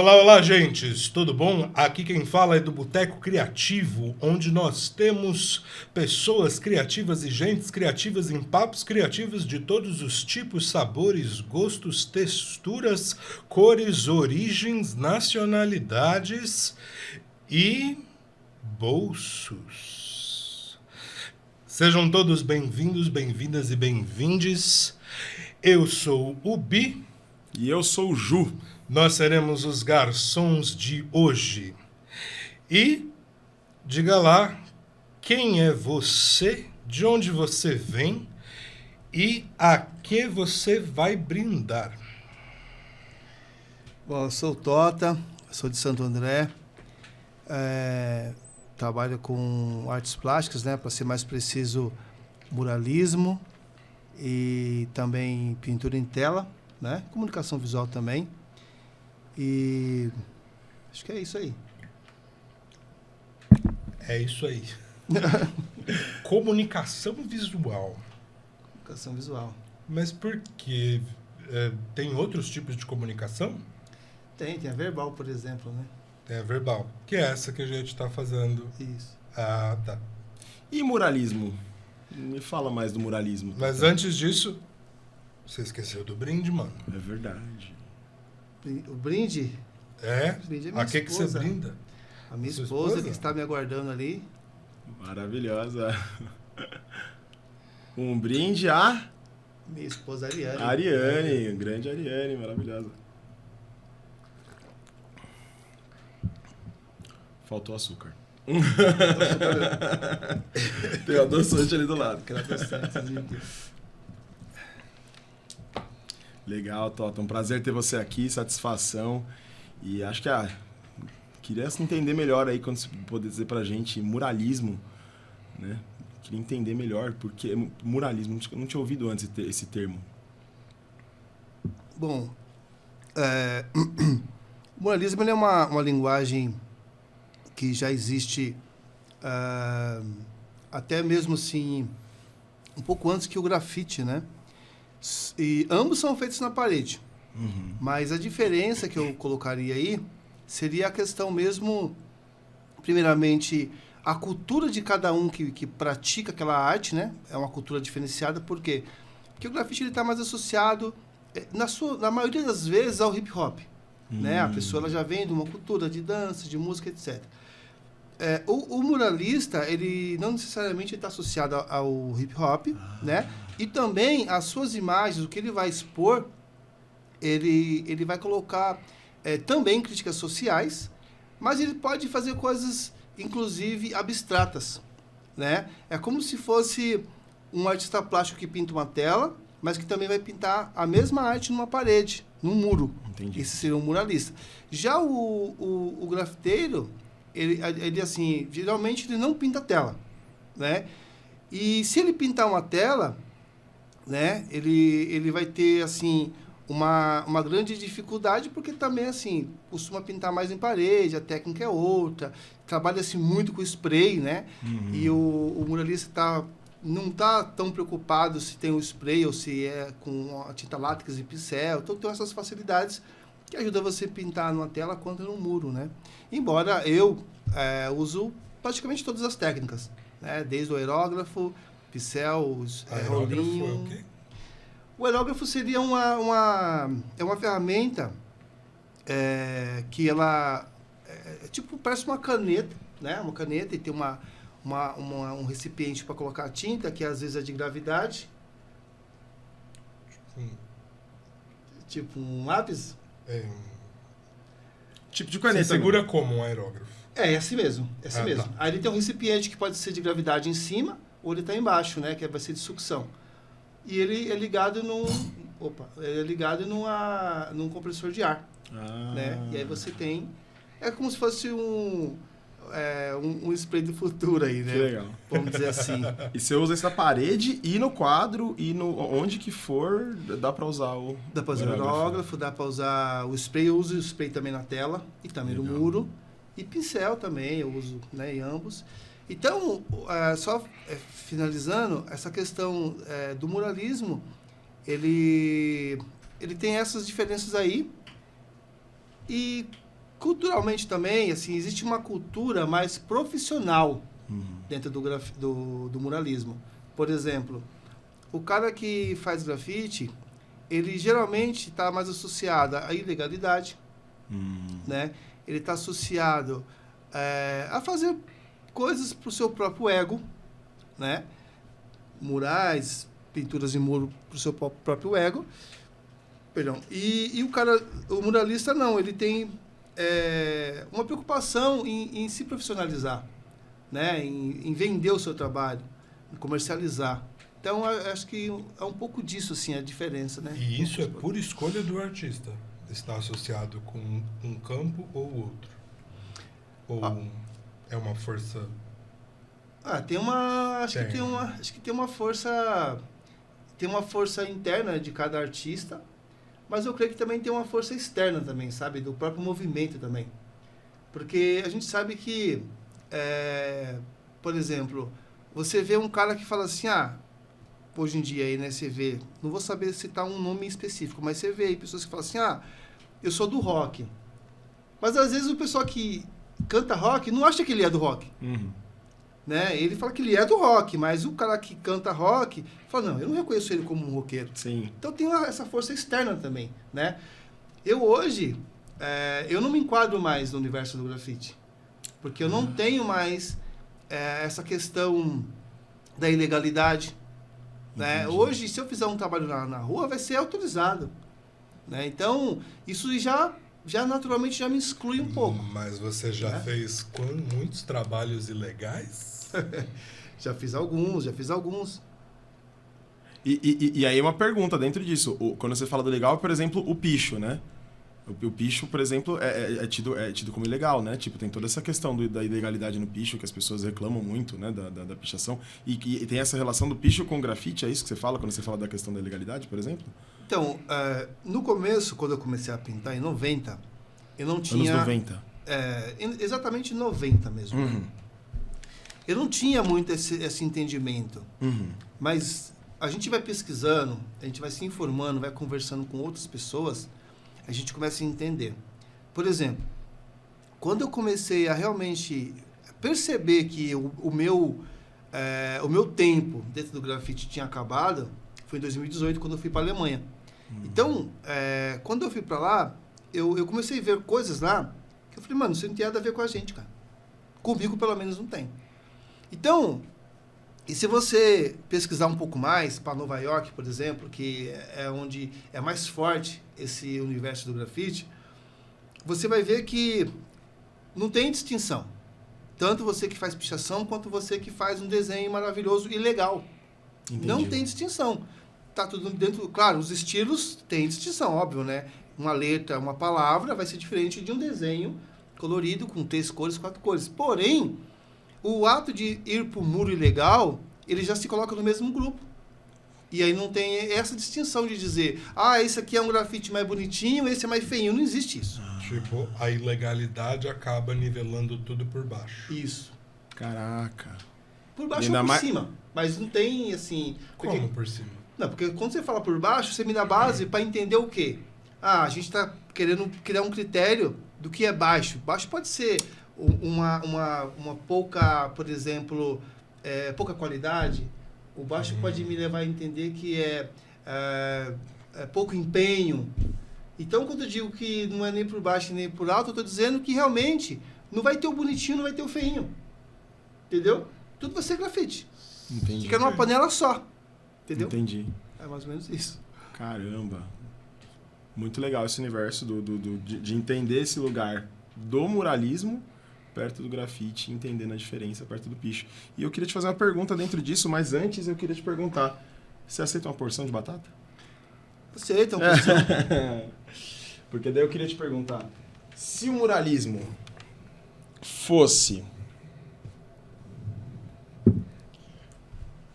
Olá, olá, gentes, tudo bom? Aqui quem fala é do Boteco Criativo, onde nós temos pessoas criativas e gentes criativas em papos criativos de todos os tipos, sabores, gostos, texturas, cores, origens, nacionalidades e bolsos. Sejam todos bem-vindos, bem-vindas e bem-vindes. Eu sou o Bi. E eu sou o Ju. Nós seremos os garçons de hoje. E diga lá quem é você, de onde você vem e a que você vai brindar. Bom, eu sou o Tota, sou de Santo André, trabalho com artes plásticas, né, para ser mais preciso, muralismo e também pintura em tela, né, comunicação visual também. E acho que é isso aí. É isso aí. Comunicação visual. Comunicação visual. Mas por quê? Tem outros tipos de comunicação? Tem a verbal, por exemplo, né? Tem a verbal, que é essa que a gente está fazendo. Isso. Ah, tá. E muralismo? Me fala mais do muralismo. Mas antes disso, você esqueceu do brinde, mano. É verdade. O brinde? É? O brinde é minha A que você esposa. brinda? A minha Sua esposa esposa? que está me aguardando ali. Maravilhosa. Um brinde a Minha esposa Ariane. Ariane, grande Ariane, maravilhosa. Faltou açúcar. Tem o adoçante ali do lado. Aquela adoçantezinha aqui. Legal, Tota. Um prazer ter você aqui, satisfação. E acho que queria entender melhor aí, quando você poder dizer pra gente muralismo, né? Queria entender melhor, porque muralismo, não tinha ouvido antes esse termo. Bom, o muralismo ele é uma linguagem que já existe até mesmo assim, um pouco antes que o grafite, né? E ambos são feitos na parede. Uhum. Mas a diferença que eu colocaria aí seria a questão mesmo, primeiramente, a cultura de cada um que pratica aquela arte, né? É uma cultura diferenciada, por quê? Porque o grafite está mais associado, na maioria das vezes, ao hip hop. Né? A pessoa ela já vem de uma cultura de dança, de música, etc. O muralista, ele não necessariamente está associado ao hip hop, né? E também as suas imagens, o que ele vai expor, ele vai colocar também críticas sociais, mas ele pode fazer coisas, inclusive, abstratas, né? É como se fosse um artista plástico que pinta uma tela, mas que também vai pintar a mesma arte numa parede, num muro. Entendi. Esse seria um muralista. Já o grafiteiro, ele assim, geralmente ele não pinta tela, né? E se ele pintar uma tela, né, ele vai ter, assim, uma grande dificuldade, porque também, assim, costuma pintar mais em parede, a técnica é outra, trabalha-se muito com spray, né? Uhum. E o muralista não está tão preocupado se tem o spray ou se é com a tinta látex e pincel. Então, tem essas facilidades que ajudam você a pintar numa tela quanto no muro, né? Embora eu uso praticamente todas as técnicas, né? Desde o aerógrafo, pincel, rolinho. É o quê? O aerógrafo seria uma ferramenta que ela tipo, parece uma caneta, né? Uma caneta e tem um recipiente para colocar a tinta, que às vezes é de gravidade. Tipo um lápis. Tipo de Você caneta. segura como um aerógrafo? É assim mesmo, é assim mesmo. Tá. Aí ele tem um recipiente que pode ser de gravidade em cima ou ele está embaixo, né? Que vai ser de sucção. E ele é ligado num compressor de ar, né? E aí você tem... É como se fosse um spray do futuro aí, né? Que legal. Vamos dizer assim. E você usa isso na parede e no quadro e onde que for, dá pra usar o... Dá para usar o aerógrafo, dá para usar o spray. Eu uso o spray também na tela e também no muro. E pincel também, eu uso, né, em ambos. Então, só finalizando, essa questão do muralismo, ele tem essas diferenças aí. E Culturalmente também, assim, existe uma cultura mais profissional dentro do muralismo. Por exemplo, o cara que faz grafite, ele geralmente está mais associado à ilegalidade, né? Ele está associado a fazer coisas para o seu próprio ego, né? Murais, pinturas em muro para o seu próprio ego. Perdão. E o muralista não, ele tem uma preocupação em se profissionalizar, né? Em vender o seu trabalho, em comercializar. Então, acho que é um pouco disso, assim, a diferença, né? E isso é por escolha do artista? Está associado com um campo ou outro? Ou é uma força... Acho que tem uma força... Tem uma força interna de cada artista, mas eu creio que também tem uma força externa também, sabe? Do próprio movimento também. Porque a gente sabe que, por exemplo, você vê um cara que fala assim, hoje em dia aí, né, você vê, não vou saber citar um nome específico, mas você vê aí pessoas que falam assim, eu sou do rock. Mas às vezes o pessoal que canta rock não acha que ele é do rock. Né? Ele fala que ele é do rock, mas o cara que canta rock fala, não, eu não reconheço ele como um roqueiro. Sim. Então tem essa força externa também, né? Eu hoje, eu não me enquadro mais no universo do grafite, porque eu não tenho mais essa questão da ilegalidade, né? Hoje, se eu fizer um trabalho na rua, vai ser autorizado, né? Então, isso já naturalmente já me exclui um pouco. Mas você já fez muitos trabalhos ilegais? Já fiz alguns. E aí uma pergunta dentro disso. Quando você fala do legal, por exemplo, o picho, né? O picho, por exemplo, é tido como ilegal, né? Tipo, tem toda essa questão da ilegalidade no picho, que as pessoas reclamam muito, né? Da pichação. E tem essa relação do picho com o grafite, é isso que você fala quando você fala da questão da ilegalidade, por exemplo? Então, no começo, quando eu comecei a pintar, em 90, eu não tinha... Anos 90. Exatamente 90 mesmo. Eu não tinha muito esse entendimento. Mas a gente vai pesquisando, a gente vai se informando, vai conversando com outras pessoas, a gente começa a entender. Por exemplo, quando eu comecei a realmente perceber que o meu tempo dentro do grafite tinha acabado, foi em 2018, quando eu fui para a Alemanha. Então, quando eu fui para lá, eu comecei a ver coisas lá que eu falei, mano, isso não tem nada a ver com a gente, cara. Comigo, pelo menos, não tem. Então, e se você pesquisar um pouco mais, para Nova York, por exemplo, que é onde é mais forte esse universo do grafite, você vai ver que não tem distinção. Tanto você que faz pichação, quanto você que faz um desenho maravilhoso e legal. Entendi. Não tem distinção. Tá tudo dentro... Claro, os estilos têm distinção, óbvio, né? Uma letra, uma palavra vai ser diferente de um desenho colorido com 3 cores, 4 cores. Porém, o ato de ir para o muro ilegal, ele já se coloca no mesmo grupo. E aí não tem essa distinção de dizer, esse aqui é um grafite mais bonitinho, esse é mais feinho. Não existe isso. Tipo, a ilegalidade acaba nivelando tudo por baixo. Isso. Caraca. Por baixo ou por cima. Mas não tem, assim... Como por cima? Não, porque quando você fala por baixo, você me dá base para entender o quê? A gente está querendo criar um critério do que é baixo. Baixo pode ser uma pouca, por exemplo, pouca qualidade. O baixo pode me levar a entender que é pouco empenho. Então, quando eu digo que não é nem por baixo nem por alto, eu estou dizendo que realmente não vai ter o bonitinho, não vai ter o feinho. Entendeu? Tudo vai ser grafite. Entendi. Fica numa panela só. Entendeu? Entendi. É mais ou menos isso. Caramba. Muito legal esse universo de entender esse lugar do muralismo perto do grafite, entendendo a diferença perto do picho. E eu queria te fazer uma pergunta dentro disso, mas antes eu queria te perguntar, você aceita uma porção de batata? Aceita uma porção. Porque daí eu queria te perguntar, se o muralismo fosse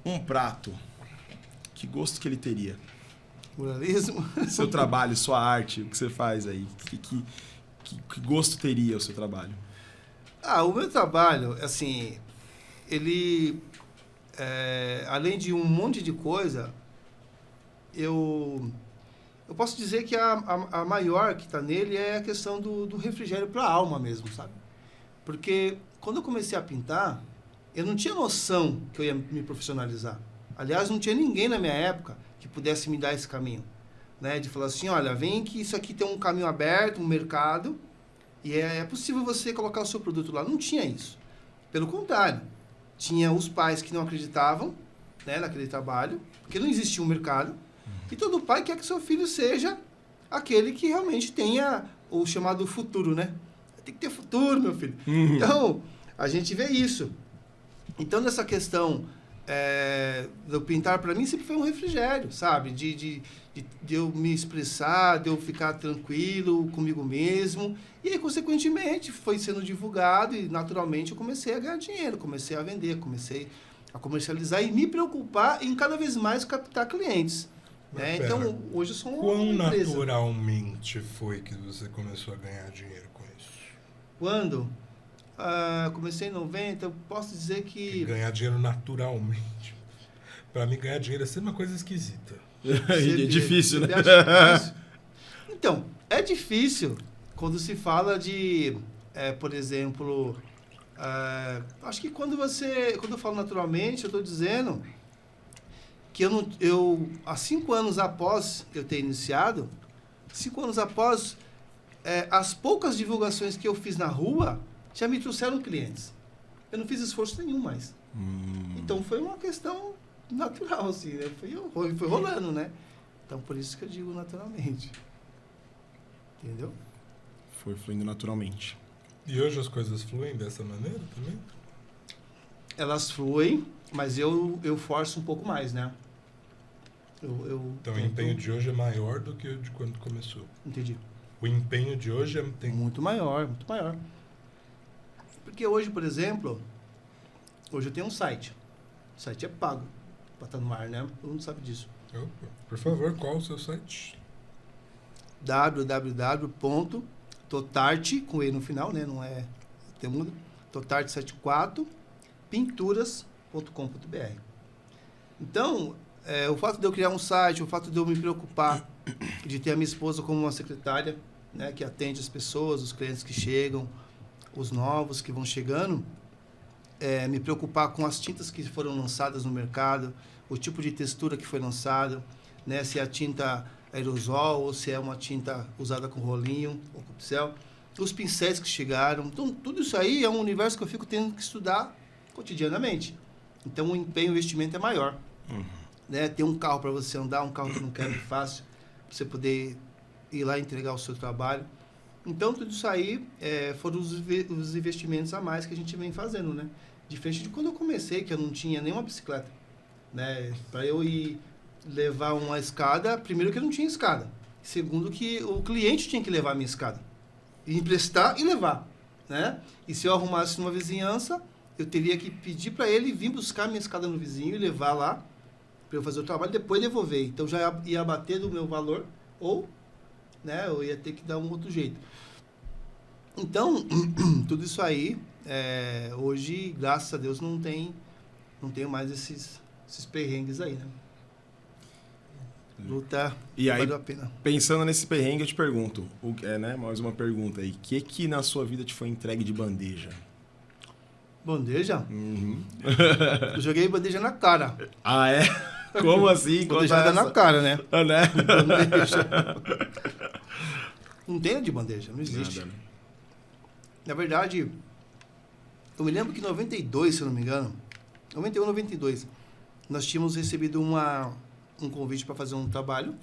um prato, que gosto que ele teria? Muralismo? Seu trabalho, sua arte, o que você faz aí, que gosto teria o seu trabalho? O meu trabalho, assim, ele, além de um monte de coisa, eu eu posso dizer que a maior que está nele é a questão do refrigério para a alma mesmo, sabe? Porque quando eu comecei a pintar, eu não tinha noção que eu ia me profissionalizar. Aliás, não tinha ninguém na minha época que pudesse me dar esse caminho, né? De falar assim, olha, vem que isso aqui tem um caminho aberto, um mercado, e é possível você colocar o seu produto lá. Não tinha isso. Pelo contrário, tinha os pais que não acreditavam, né, naquele trabalho, porque não existia um mercado, e todo pai quer que seu filho seja aquele que realmente tenha o chamado futuro, né? Tem que ter futuro, meu filho. Então, a gente vê isso. Então, nessa questão do pintar, para mim, sempre foi um refrigério, sabe? De eu me expressar, de eu ficar tranquilo comigo mesmo. E aí, consequentemente, foi sendo divulgado e, naturalmente, eu comecei a ganhar dinheiro, comecei a vender, comecei a comercializar e me preocupar em cada vez mais captar clientes. Né? Então, hoje eu sou uma empresa. Quão naturalmente foi que você começou a ganhar dinheiro com isso? Quando? Comecei em 90, eu posso dizer que... Ganhar dinheiro naturalmente. Para mim, ganhar dinheiro é sempre uma coisa esquisita. É difícil, né? Difícil. Então, é difícil quando se fala de, por exemplo... acho que quando eu falo naturalmente, eu estou dizendo que há 5 anos após eu ter iniciado, 5 anos após, as poucas divulgações que eu fiz na rua já me trouxeram clientes. Eu não fiz esforço nenhum mais. Então foi uma questão natural, assim, né? Foi rolando, né? Então por isso que eu digo naturalmente. Entendeu? Foi fluindo naturalmente. E hoje as coisas fluem dessa maneira também? Elas fluem, mas eu forço um pouco mais, né? Então o empenho de hoje é maior do que o de quando começou. Entendi. O empenho de hoje tem... Muito maior, muito maior. Porque hoje, por exemplo, hoje eu tenho um site. O site é pago para estar no ar, né? Todo mundo sabe disso. Opa. Por favor, qual o seu site? www.totarte, com E no final, né? Não é temudo. Totarte74 pinturas.com.br. Então, o fato de eu criar um site, o fato de eu me preocupar de ter a minha esposa como uma secretária, né, que atende as pessoas, os clientes que chegam, os novos que vão chegando, me preocupar com as tintas que foram lançadas no mercado, o tipo de textura que foi lançado, né, se é a tinta aerosol ou se é uma tinta usada com rolinho ou com pincel, os pincéis que chegaram. Então, tudo isso aí é um universo que eu fico tendo que estudar cotidianamente. Então, o empenho, o investimento é maior. Né? Ter um carro para você andar, um carro que não quebra fácil, para você poder ir lá e entregar o seu trabalho. Então, tudo isso aí foram os investimentos a mais que a gente vem fazendo, né? Diferente de quando eu comecei, que eu não tinha nenhuma bicicleta, né? Para eu ir levar uma escada, primeiro que eu não tinha escada. Segundo que o cliente tinha que levar a minha escada. Emprestar e levar, né? E se eu arrumasse numa vizinhança, eu teria que pedir para ele vir buscar a minha escada no vizinho e levar lá para eu fazer o trabalho, depois devolver. Então, já ia abater do meu valor ou, né, eu ia ter que dar um outro jeito. Então, tudo isso aí, hoje, graças a Deus, não tenho mais esses perrengues aí, né? Luta E aí, valeu a pena. pensando nesse perrengue, eu te pergunto, né, mais uma pergunta aí, o que na sua vida te foi entregue de bandeja? Bandeja? Eu joguei bandeja na cara. Ah, é? Como assim? Bandejada na cara, né? Ah, né? Bandeja. Não tem de bandeja, não existe. Nada, né? Na verdade, eu me lembro que em 92, se eu não me engano, 91, 92, nós tínhamos recebido um convite para fazer um trabalho,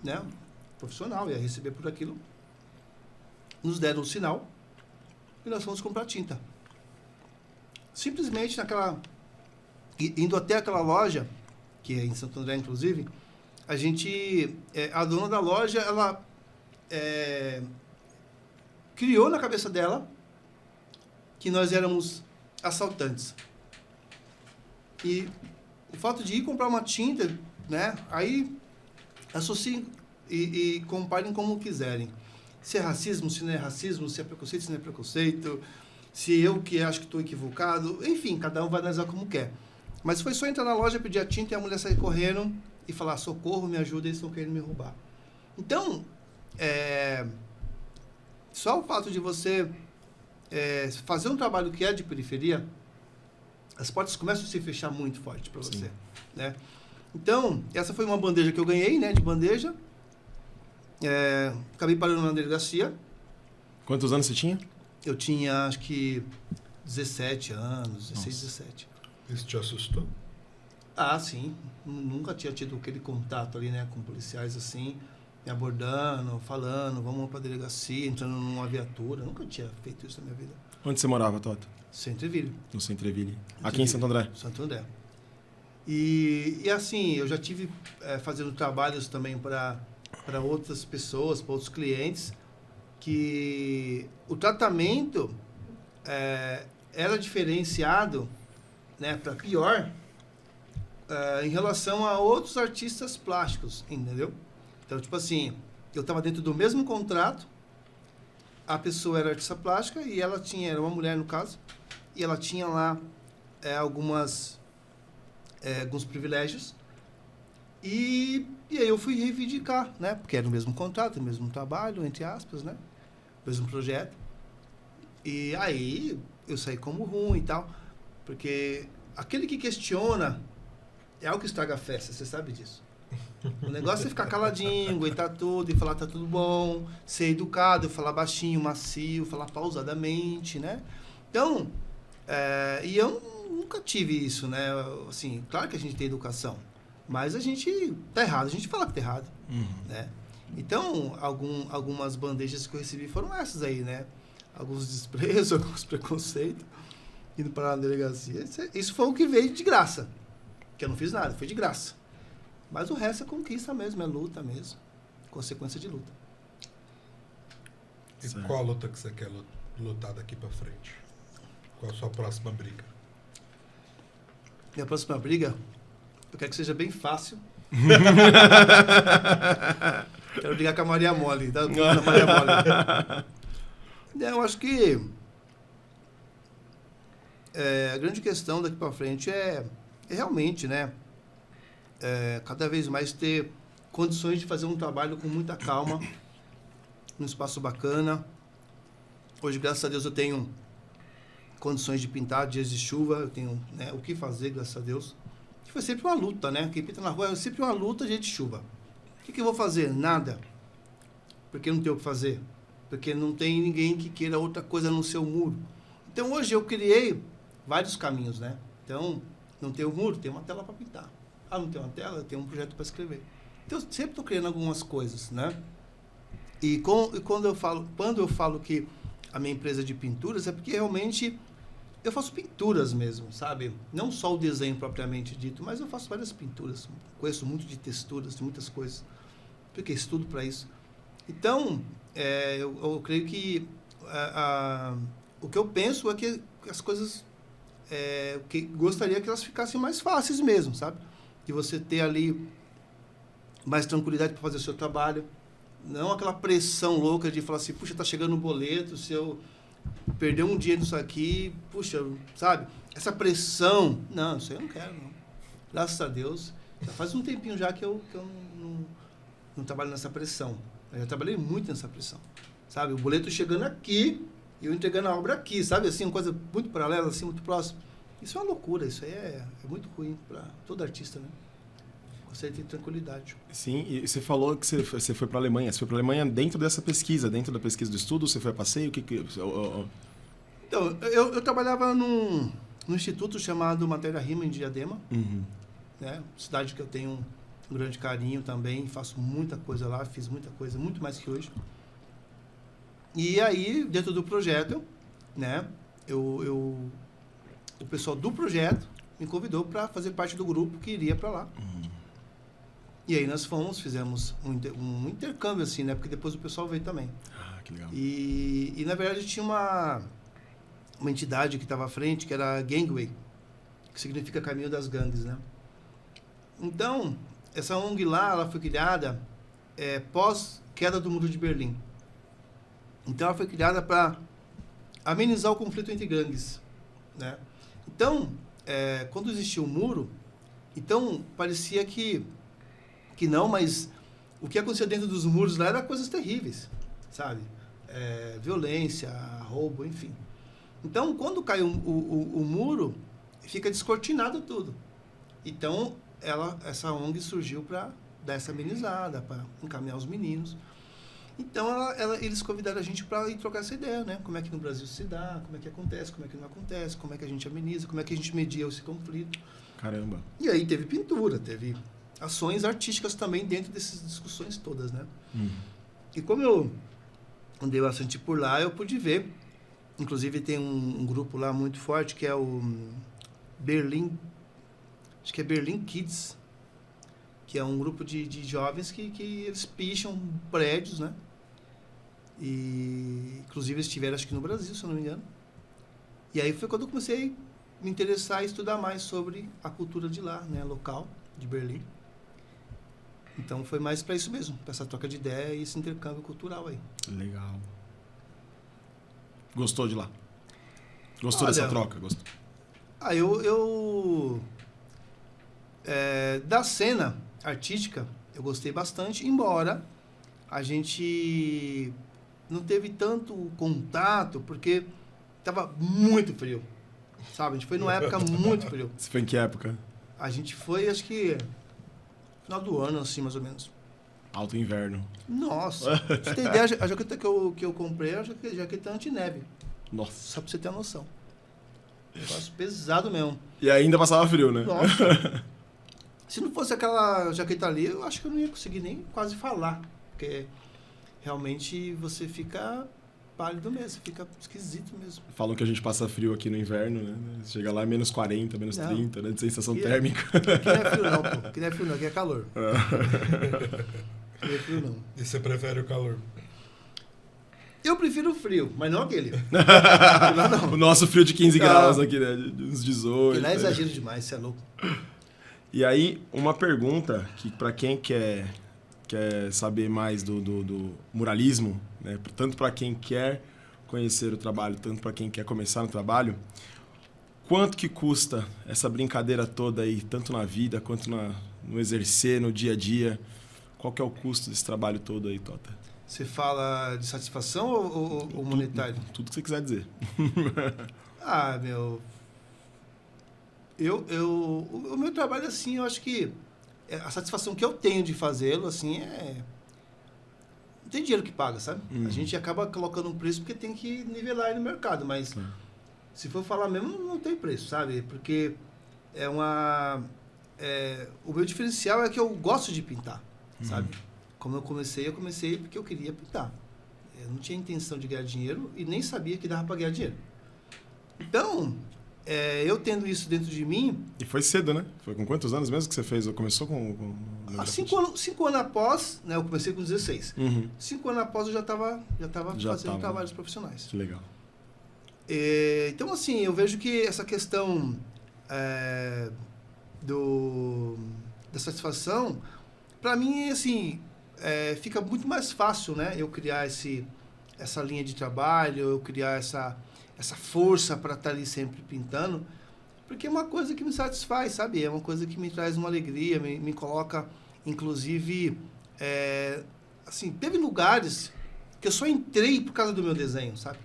né, profissional, ia receber por aquilo. Nos deram um sinal e nós fomos comprar tinta. Simplesmente indo até aquela loja, que é em Santo André, inclusive, a dona da loja, ela criou na cabeça dela que nós éramos assaltantes. E o fato de ir comprar uma tinta, né, aí associem e comparem como quiserem. Se é racismo, se não é racismo, se é preconceito, se não é preconceito, se eu que acho que estou equivocado, enfim, cada um vai analisar como quer. Mas foi só entrar na loja, pedir a tinta e a mulher sair correndo e falar, socorro, me ajuda, eles estão querendo me roubar. Então, só o fato de você fazer um trabalho que é de periferia, as portas começam a se fechar muito forte para você, né? Então, essa foi uma bandeja que eu ganhei, né, de bandeja. Acabei parando na delegacia. Quantos anos você tinha? Eu tinha, acho que, 17 anos, 16, 17. Isso te assustou? Ah, sim. Nunca tinha tido aquele contato ali, né, com policiais assim, me abordando, falando, vamos para a delegacia, entrando numa viatura. Nunca tinha feito isso na minha vida. Onde você morava, Toto? Centreville. No Centreville. Aqui em Santo André? Santo André. E assim, eu já tive fazendo trabalhos também para outras pessoas, para outros clientes, que o tratamento era diferenciado, né, para pior, em relação a outros artistas plásticos, entendeu? Então, tipo assim, eu estava dentro do mesmo contrato, a pessoa era artista plástica e ela era uma mulher no caso, e ela tinha lá alguns privilégios, e aí eu fui reivindicar, né? Porque era o mesmo contrato, o mesmo trabalho, entre aspas, né? O mesmo projeto. E aí eu saí como ruim e tal, porque aquele que questiona é o que estraga a festa, você sabe disso. O negócio é ficar caladinho, aguentar tudo e falar tá tudo bom, ser educado, falar baixinho, macio, falar pausadamente, né? Então, e eu nunca tive isso, né? Assim, claro que a gente tem educação, mas a gente tá errado, a gente fala que tá errado, né? Então, algumas bandejas que eu recebi foram essas aí, né? Alguns desprezos, alguns preconceitos, indo para a delegacia. Isso foi o que veio de graça, que eu não fiz nada, foi de graça. Mas o resto é conquista mesmo, é luta mesmo, consequência de luta. E qual a luta que você quer lutar daqui para frente? Qual a sua próxima briga? Minha próxima briga, eu quero que seja bem fácil. Quero brigar com a Maria Mole, tá? A Maria Mole. Eu acho que a grande questão daqui para frente é realmente, né? Cada vez mais ter condições de fazer um trabalho com muita calma, num espaço bacana. Hoje, graças a Deus, eu tenho condições de pintar dias de chuva, eu tenho, né, o que fazer, graças a Deus. Foi sempre uma luta, né? Quem pinta na rua é sempre uma luta, dia de chuva. O que eu vou fazer? Nada. Porque não tem o que fazer. Porque não tem ninguém que queira outra coisa no seu muro. Então, hoje eu criei vários caminhos, né? Então, não tem o muro, tem uma tela para pintar. Ah, não tem uma tela, tem um projeto para escrever. Então, eu sempre estou criando algumas coisas, né? E quando eu falo que a minha empresa é de pinturas, é porque realmente eu faço pinturas mesmo, sabe? Não só o desenho propriamente dito, mas eu faço várias pinturas. Conheço muito de texturas, de muitas coisas. Porque estudo para isso. Então, eu creio que o que eu penso é que as coisas... que gostaria que elas ficassem mais fáceis mesmo, sabe? De você ter ali mais tranquilidade para fazer o seu trabalho. Não aquela pressão louca de falar assim, puxa, tá chegando um boleto, se eu perder um dia nisso aqui, puxa, sabe? Essa pressão, não, isso aí eu não quero, não. Graças a Deus, já faz um tempinho já que eu não trabalho nessa pressão. Eu já trabalhei muito nessa pressão, sabe? O boleto chegando aqui e eu entregando a obra aqui, sabe? Assim, uma coisa muito paralela, assim, muito próxima. Isso é uma loucura, isso aí é muito ruim para todo artista, né? Você tem tranquilidade. Sim, e você falou que você foi para a Alemanha. Você foi para a Alemanha dentro dessa pesquisa, dentro da pesquisa do estudo? Você foi a passeio? Então, eu trabalhava num instituto chamado Matéria Rima em Diadema, né? Cidade que eu tenho um grande carinho também, faço muita coisa lá, fiz muita coisa, muito mais que hoje. E aí, dentro do projeto, né, o pessoal do projeto me convidou para fazer parte do grupo que iria para lá. E aí nós fizemos um intercâmbio, assim, né? Porque depois o pessoal veio também. Ah, que legal. E na verdade, tinha uma entidade que estava à frente, que era a Gangway, que significa Caminho das Gangues, né? Então, essa ONG lá, ela foi criada pós-queda do Muro de Berlim. Então, ela foi criada para amenizar o conflito entre gangues, né? Então, quando existia o muro, então parecia que não, mas o que acontecia dentro dos muros lá era coisas terríveis, sabe? Violência, roubo, enfim. Então, quando cai o muro, fica descortinado tudo. Então, essa ONG surgiu para dar essa amenizada, para encaminhar os meninos. Então, eles convidaram a gente para ir trocar essa ideia, né? Como é que no Brasil se dá, como é que acontece, como é que não acontece, como é que a gente ameniza, como é que a gente media esse conflito. Caramba. E aí teve pintura, teve ações artísticas também dentro dessas discussões todas, né? E como eu andei bastante por lá, eu pude ver. Inclusive tem um grupo lá muito forte que é o Berlim, acho que é Berlin Kids, que é um grupo de jovens que eles picham prédios, né? E inclusive eles estiveram, acho que no Brasil, se eu não me engano. E aí foi quando eu comecei a me interessar e estudar mais sobre a cultura de lá, né, local, de Berlim. Então foi mais para isso mesmo, para essa troca de ideia e esse intercâmbio cultural aí. Legal. Gostou de lá? Gostou Olha, dessa troca? Gostou? Da cena artística, eu gostei bastante, embora a gente não teve tanto contato, porque estava muito frio, sabe? A gente foi numa época muito frio. Você foi em que época? A gente foi, acho que, final do ano, assim, mais ou menos. Alto inverno. Nossa, pra você ter ideia, a jaqueta que eu comprei é a jaqueta anti-neve. Nossa. Só pra você ter uma noção. Negócio pesado mesmo. E ainda passava frio, né? Nossa. Se não fosse aquela jaqueta ali, eu acho que eu não ia conseguir nem quase falar. Porque realmente você fica pálido mesmo, você fica esquisito mesmo. Falam que a gente passa frio aqui no inverno, né? Chega lá é menos 40, menos 30, né? De sensação térmica. Aqui não é frio não, pô. Aqui não é frio não, aqui é calor. Aqui não é frio não. E você prefere o calor? Eu prefiro o frio, mas não aquele. Lá não. O nosso frio de 15 graus aqui, né? De uns 18. Porque lá é exagero demais, você é louco. E aí, uma pergunta que para quem quer saber mais do muralismo, né? Tanto para quem quer conhecer o trabalho, tanto para quem quer começar no trabalho, quanto que custa essa brincadeira toda aí, tanto na vida quanto no exercer, no dia a dia? Qual que é o custo desse trabalho todo aí, Tota? Você fala de satisfação ou monetário? Tudo que você quiser dizer. Ah, meu... O meu trabalho, assim, eu acho que a satisfação que eu tenho de fazê-lo, assim, não tem dinheiro que paga, sabe? A gente acaba colocando um preço porque tem que nivelar aí no mercado, mas se for falar mesmo, não tem preço, sabe? Porque o meu diferencial é que eu gosto de pintar, sabe? Como eu comecei porque eu queria pintar. Eu não tinha intenção de ganhar dinheiro e nem sabia que dava para ganhar dinheiro. Então... eu tendo isso dentro de mim... E foi cedo, né? Foi com quantos anos mesmo que você fez? Começou com 5 anos após, né? Eu comecei com 16. 5 anos após eu já estava fazendo trabalhos profissionais. Que legal. Então, assim, eu vejo que essa questão da satisfação, para mim, assim, fica muito mais fácil, né? Eu criar essa linha de trabalho, eu criar essa força para estar ali sempre pintando, porque é uma coisa que me satisfaz, sabe? É uma coisa que me traz uma alegria, me coloca, inclusive, assim, teve lugares que eu só entrei por causa do meu desenho, sabe?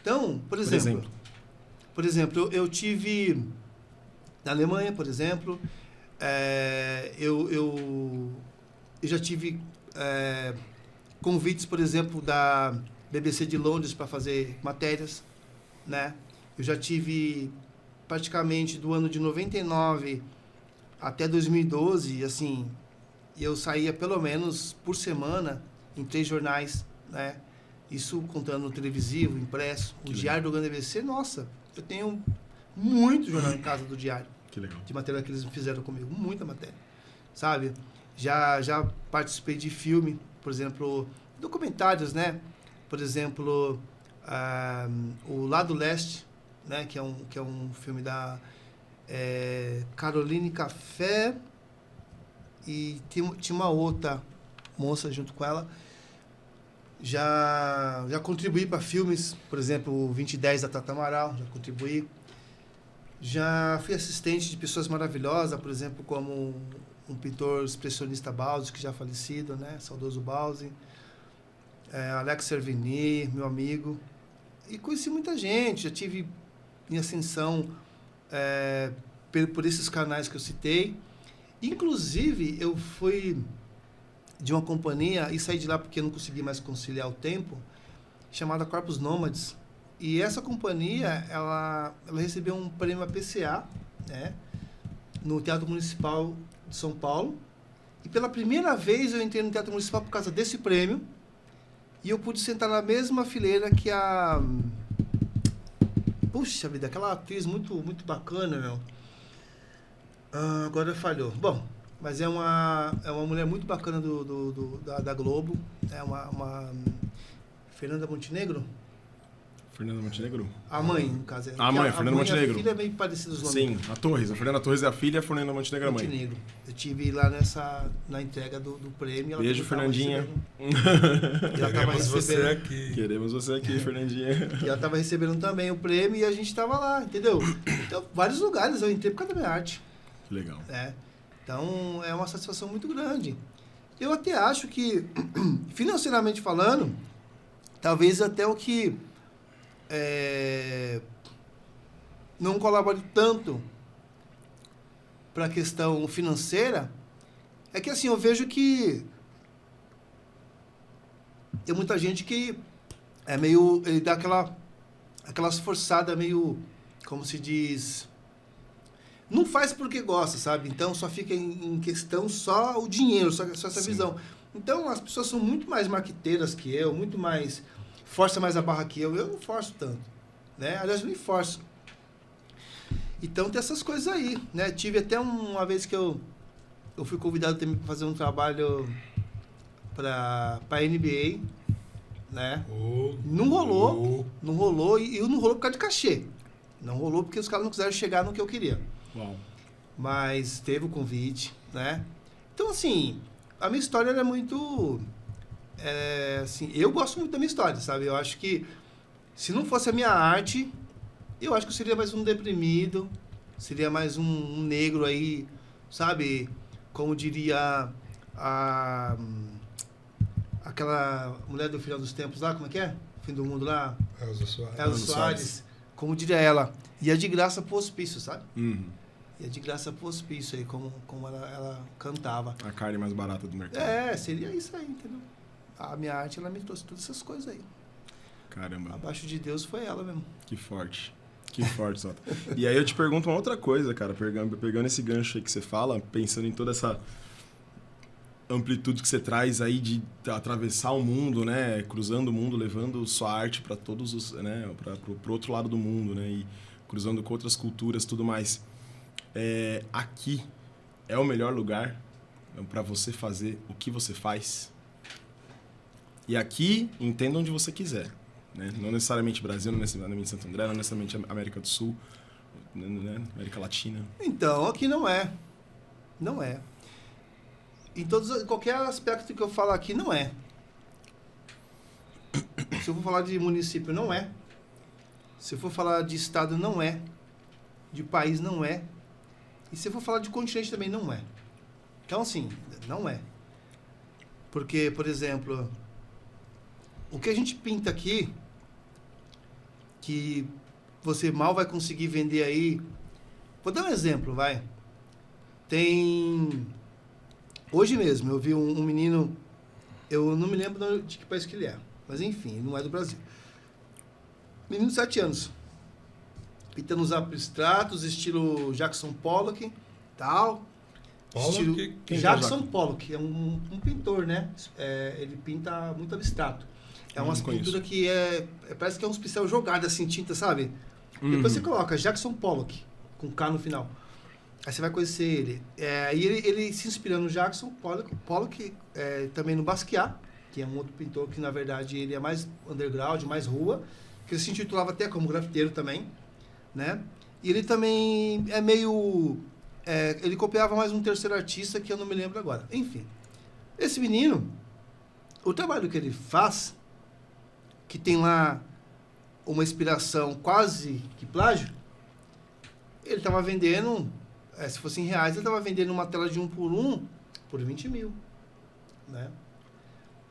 Então, por exemplo, eu tive na Alemanha, por exemplo, eu já tive convites, por exemplo, da BBC de Londres para fazer matérias, né? Eu já tive praticamente do ano de 99 até 2012, assim, eu saía pelo menos por semana em 3 jornais, né? Isso contando no televisivo, impresso, o Diário do Grande ABC. Nossa, eu tenho muito jornal em casa do Diário. Que legal. De matéria que eles fizeram comigo, muita matéria, sabe? Já participei de filme, por exemplo, documentários, né? Por exemplo, o Lado Leste, né? que é um filme da Caroline Café, e tinha uma outra moça junto com ela. Já contribuí para filmes, por exemplo, o 2010 da Tata Amaral, já contribuí. Já fui assistente de pessoas maravilhosas, por exemplo, como um pintor expressionista Bauzi, que já falecido, né? Saudoso Bauzi. Alex Servini, meu amigo. E conheci muita gente, já tive em ascensão por esses canais que eu citei. Inclusive, eu fui de uma companhia e saí de lá porque eu não consegui mais conciliar o tempo, chamada Corpus Nômades. E essa companhia, ela recebeu um prêmio APCA, né, no Teatro Municipal de São Paulo. E pela primeira vez eu entrei no Teatro Municipal por causa desse prêmio. E eu pude sentar na mesma fileira que a... Puxa vida, aquela atriz muito, muito bacana, meu. Agora falhou. Bom, mas é uma mulher muito bacana da Globo. É uma Fernanda Montenegro? Fernanda Montenegro? A mãe, no caso. A mãe, Fernanda Montenegro. A filha é meio parecida os nomes. Sim, a Torres. A Fernanda Torres é a filha, a Fernanda Montenegro é a mãe. Montenegro. Eu estive lá na entrega do prêmio. Ela Beijo, Fernandinha. Queremos você aqui. Queremos você aqui, Fernandinha. E ela estava recebendo também o prêmio e a gente estava lá, entendeu? Então, vários lugares eu entrei por causa da minha arte. Legal. Então, é uma satisfação muito grande. Eu até acho que, financeiramente falando, talvez até o que não colabore tanto para a questão financeira é que, assim, eu vejo que tem muita gente que é meio... Ele dá aquelas forçadas meio, como se diz... Não faz porque gosta, sabe? Então, só fica em questão só o dinheiro, só essa Sim. visão. Então, as pessoas são muito mais marqueteiras que eu, muito mais... Força mais a barra que eu não forço tanto, né? Aliás, eu nem forço. Então, tem essas coisas aí, né? Tive até uma vez que eu fui convidado também para fazer um trabalho para a NBA, né? Não rolou e não rolou por causa de cachê. Não rolou porque os caras não quiseram chegar no que eu queria. Uau. Mas teve o convite, né? Então, assim, a minha história é muito... assim, eu gosto muito da minha história, sabe? Eu acho que se não fosse a minha arte, eu acho que eu seria mais um deprimido, seria mais um negro aí, sabe? Como diria aquela mulher do Final dos Tempos lá, como é que é? Fim do Mundo lá? Elza Soares. Elza Soares. Como diria ela, ia de graça pro hospício, sabe? Uhum. Ia de graça pro hospício aí, como ela cantava. A carne mais barata do mercado. Seria isso aí, entendeu? A minha arte, ela me trouxe todas essas coisas aí. Caramba. Abaixo de Deus foi ela mesmo. Que forte. Que forte, Sota. E aí eu te pergunto uma outra coisa, cara. Pegando esse gancho aí que você fala, pensando em toda essa amplitude que você traz aí de atravessar o mundo, né? Cruzando o mundo, levando sua arte para todos os... né? Pro outro lado do mundo, né? E cruzando com outras culturas, tudo mais. Aqui é o melhor lugar para você fazer o que você faz? E aqui, entenda onde você quiser. Né? Não necessariamente Brasil, não necessariamente Santo André, não necessariamente América do Sul, né? América Latina. Então, aqui não é. Não é. Em qualquer aspecto que eu falo aqui, não é. Se eu for falar de município, não é. Se eu for falar de estado, não é. De país, não é. E se eu for falar de continente, também não é. Então, assim, não é. Porque, por exemplo, o que a gente pinta aqui, que você mal vai conseguir vender aí... Vou dar um exemplo, vai. Tem... Hoje mesmo, eu vi um menino... Eu não me lembro de que país que ele é. Mas, enfim, não é do Brasil. Menino de 7 anos. Pintando os abstratos, estilo Jackson Pollock, tal. Pollock? Jackson Pollock, é um pintor, né? Ele pinta muito abstrato. É uma pintura que parece que é um pincel jogado assim, tinta, sabe? Uhum. Depois você coloca Jackson Pollock, com K no final. Aí você vai conhecer ele. E ele se inspira no Jackson Pollock, também no Basquiat, que é um outro pintor que, na verdade, ele é mais underground, mais rua, que ele se intitulava até como grafiteiro também, né? E ele também é meio... ele copiava mais um terceiro artista que eu não me lembro agora. Enfim, esse menino, o trabalho que ele faz, que tem lá uma inspiração quase que plágio, ele estava vendendo se fosse em reais, ele estava vendendo uma tela de 1 por 20 mil. Né?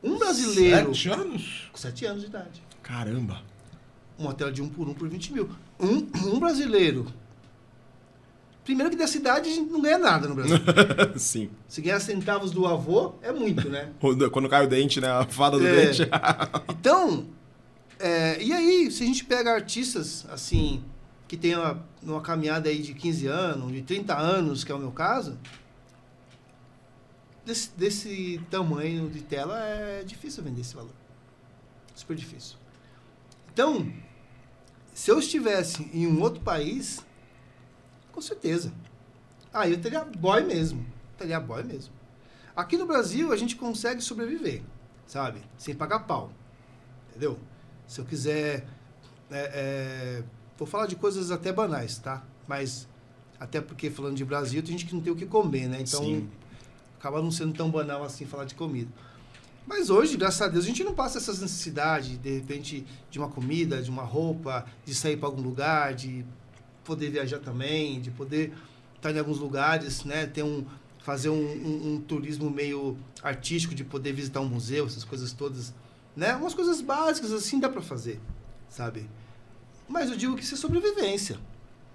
Um brasileiro... 7 anos? Com 7 anos de idade. Caramba. Uma tela de 1 por 20 mil. Um brasileiro... Primeiro que dessa idade a gente não ganha nada no Brasil. Sim. Se ganhar centavos do avô, é muito, né? Quando cai o dente, né? A fada do dente. Então, e aí, se a gente pega artistas, assim, que tem uma caminhada aí de 15 anos, de 30 anos, que é o meu caso, desse tamanho de tela é difícil vender esse valor. Super difícil. Então, se eu estivesse em um outro país, com certeza. Eu teria boy mesmo. Aqui no Brasil, a gente consegue sobreviver, sabe? Sem pagar pau. Entendeu? Se eu quiser... vou falar de coisas até banais, tá? Mas, até porque falando de Brasil, tem gente que não tem o que comer, né? Então, Sim. acaba não sendo tão banal assim falar de comida. Mas hoje, graças a Deus, a gente não passa essas necessidades, de repente, de uma comida, de uma roupa, de sair para algum lugar, de poder viajar também, de poder estar em alguns lugares, né? Fazer um turismo meio artístico, de poder visitar um museu, essas coisas todas, né? Umas coisas básicas assim dá para fazer, sabe? Mas eu digo que isso é sobrevivência.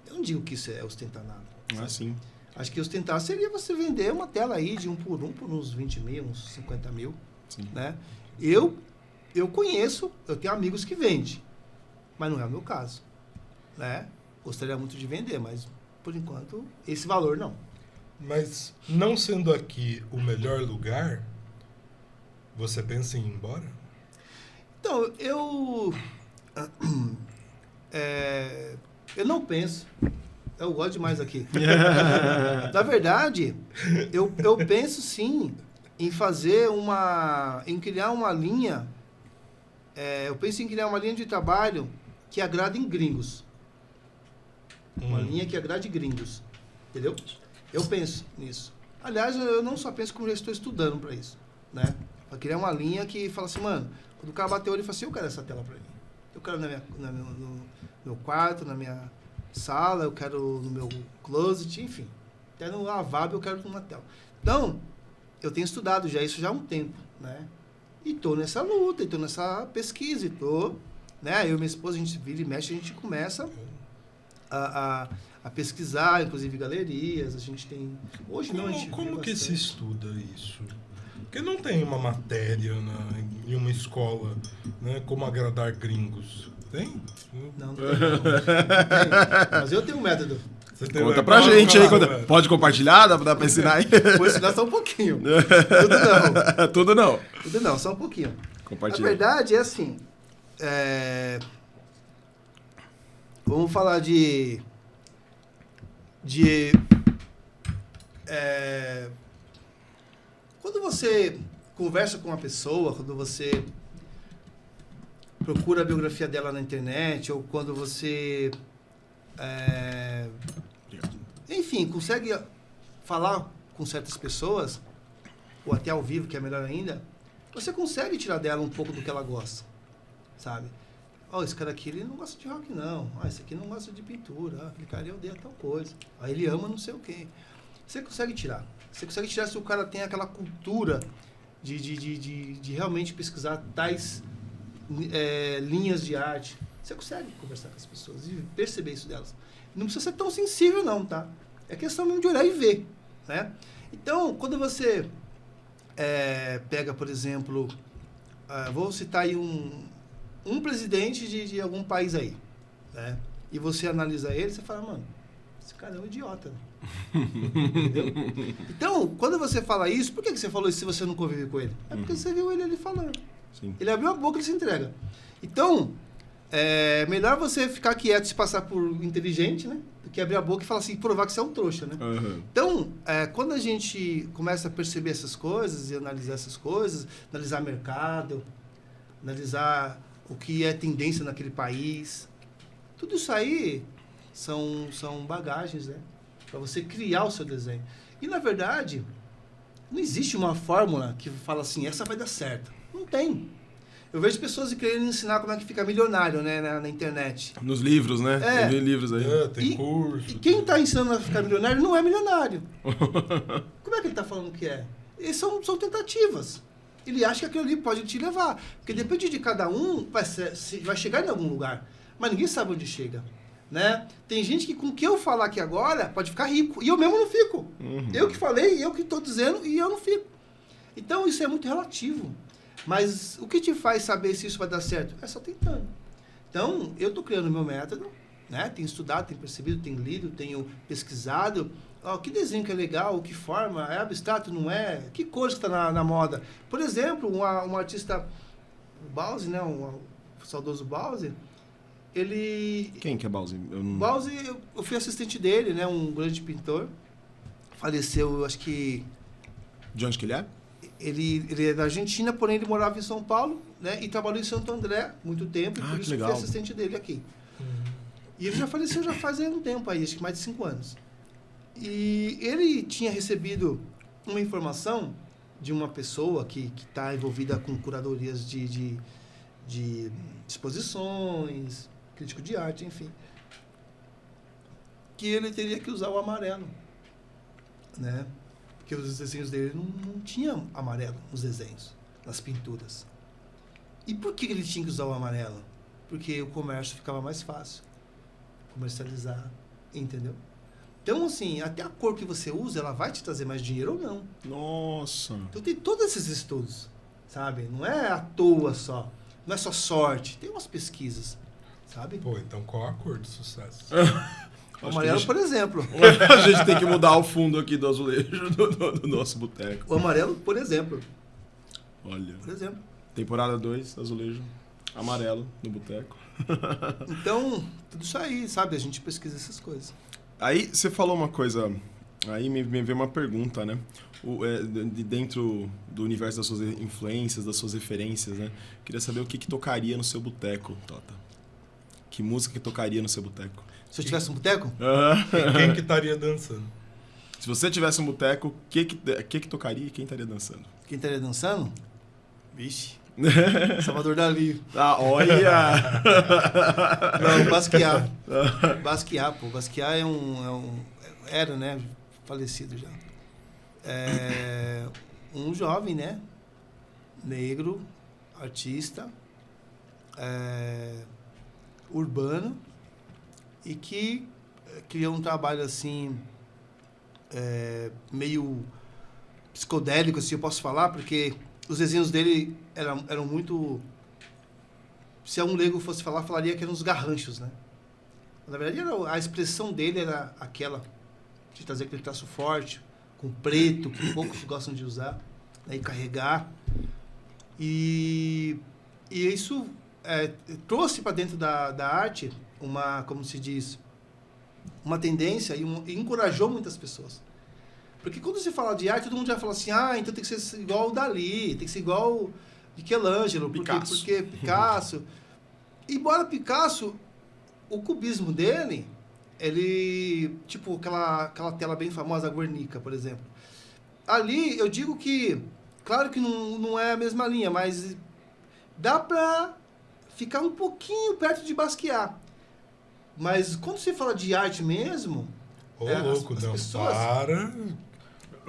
Eu não digo que isso é ostentar nada. Sim. Acho que ostentar seria você vender uma tela aí de 1 por uns 20 mil, uns 50 mil, Sim. né? Eu conheço, eu tenho amigos que vendem, mas não é o meu caso, né? Gostaria muito de vender, mas, por enquanto, esse valor não. Mas, não sendo aqui o melhor lugar, você pensa em ir embora? Então, eu não penso. Eu gosto demais aqui. Na verdade, eu penso, sim, em fazer em criar uma linha... eu penso em criar uma linha de trabalho que agrade gringos. Uma linha que agrade gringos. Entendeu? Eu penso nisso. Aliás, eu não só penso como já estou estudando para isso. Né? Para criar uma linha que fala assim, mano, quando o cara bateu o olho e fala assim, eu quero essa tela para mim. Eu quero no meu quarto, na minha sala, eu quero no meu closet, enfim. Até no lavabo eu quero uma tela. Então, eu tenho estudado já isso já há um tempo. Né? E estou nessa luta, estou nessa pesquisa, né? Eu e minha esposa, a gente vira e mexe, a gente começa a pesquisar, inclusive galerias, a gente tem... Hoje não, a gente Como vê que se bastante. estuda isso? Porque não tem uma matéria em uma escola, né, como agradar gringos. Tem? Não tem. Mas eu tenho um método. Você tem Conta pra gente aí. velho. Pode compartilhar? Dá pra ensinar aí? Vou ensinar só um pouquinho. Tudo não. Tudo não, só um pouquinho. Compartilha. A verdade é assim, vamos falar quando você conversa com uma pessoa, quando você procura a biografia dela na internet, ou quando você, enfim, consegue falar com certas pessoas, ou até ao vivo, que é melhor ainda, você consegue tirar dela um pouco do que ela gosta, sabe? Esse cara aqui, ele não gosta de rock, não. Esse aqui não gosta de pintura. Aquele cara, ele odeia tal coisa. Ele ama não sei o quê. Você consegue tirar. Você consegue tirar se o cara tem aquela cultura de realmente pesquisar tais linhas de arte. Você consegue conversar com as pessoas e perceber isso delas. Não precisa ser tão sensível, não, tá? É questão mesmo de olhar e ver, né? Então, quando você pega, por exemplo, vou citar aí um presidente de algum país aí, né? E você analisa ele, você fala, mano, esse cara é um idiota, né? Entendeu? Então, quando você fala isso, por que você falou isso se você não convive com ele? É porque você viu ele ali falando. Sim. Ele abriu a boca e se entrega. Então, é melhor você ficar quieto e se passar por inteligente, né? Do que abrir a boca e falar assim, provar que você é um trouxa, né? Uhum. Então, quando a gente começa a perceber essas coisas e analisar essas coisas, analisar mercado, analisar o que é tendência naquele país, tudo isso aí são bagagens, né? Para você criar o seu desenho. E, na verdade, não existe uma fórmula que fala assim, essa vai dar certo. Não tem. Eu vejo pessoas querendo ensinar como é que fica milionário, né, na internet. Nos livros, né? É. Eu vi livros aí. Tem curso. E quem está ensinando a ficar milionário não é milionário. Como é que ele está falando que é? E são tentativas. Ele acha que aquilo ali pode te levar. Porque depende de cada um, vai chegar em algum lugar. Mas ninguém sabe onde chega. Né? Tem gente que com o que eu falar aqui agora pode ficar rico. E eu mesmo não fico. Eu que falei, eu que estou dizendo, e eu não fico. Então isso é muito relativo. Mas o que te faz saber se isso vai dar certo? É só tentando. Então, eu estou criando o meu método, né? Tenho estudado, tenho percebido, tenho lido, tenho pesquisado. Que desenho que é legal, que forma, é abstrato, não é? Que cores que está na moda? Por exemplo, um artista, o Bowsy, né? O saudoso Bowsy, ele... Quem que é Bowsy? Bowsy, eu fui assistente dele, né? Um grande pintor. Faleceu, eu acho que... De onde que ele é? Ele é da Argentina, porém ele morava em São Paulo, né? E trabalhou em Santo André muito tempo, e por isso que eu fui assistente dele aqui. E ele já faleceu já faz um tempo aí, acho que mais de 5 anos. E ele tinha recebido uma informação de uma pessoa que está envolvida com curadorias de exposições, crítico de arte, enfim, que ele teria que usar o amarelo, né? Porque os desenhos dele não tinham amarelo nos desenhos, nas pinturas. E por que ele tinha que usar o amarelo? Porque o comércio ficava mais fácil. Comercializar, entendeu? Então, assim, até a cor que você usa, ela vai te trazer mais dinheiro ou não. Nossa! Então tem todos esses estudos, sabe? Não é à toa só. Não é só sorte. Tem umas pesquisas, sabe? Pô, então qual a cor de sucesso? O amarelo, por exemplo. A gente tem que mudar o fundo aqui do azulejo do nosso boteco. O amarelo, por exemplo. Olha. Por exemplo. Temporada 2, azulejo amarelo no boteco. Então, tudo isso aí, sabe? A gente pesquisa essas coisas. Aí você falou uma coisa, aí me veio uma pergunta, né? Dentro do universo das suas influências, das suas referências, né? Queria saber o que tocaria no seu boteco, Tota. Que música que tocaria no seu boteco? Se eu tivesse um boteco? Quem que estaria dançando? Se você tivesse um boteco, o que tocaria e quem estaria dançando? Quem estaria dançando? Vixe. Salvador Dalí. Ah, olha! Não, Basquiat. Basquiat, pô. Basquiat era, né? Falecido já. Um jovem, né? Negro, artista, urbano, e que criou um trabalho assim meio psicodélico, assim eu posso falar, porque os desenhos dele eram muito... Se um leigo fosse falar, falaria que eram uns garranchos, né? Na verdade, a expressão dele era aquela de trazer aquele traço forte, com preto, que poucos gostam de usar, né? E carregar. E isso trouxe para dentro da arte uma, como se diz, uma tendência e encorajou muitas pessoas. Porque quando se fala de arte, todo mundo já fala assim, então tem que ser igual o Dalí, tem que ser igual o Michelangelo, porque Picasso. Embora Picasso, o cubismo dele, ele, tipo aquela tela bem famosa, a Guernica, por exemplo. Ali, eu digo que, claro que não é a mesma linha, mas dá para ficar um pouquinho perto de Basquiat. Mas quando se fala de arte mesmo... Ô, louco, não, pessoas... para...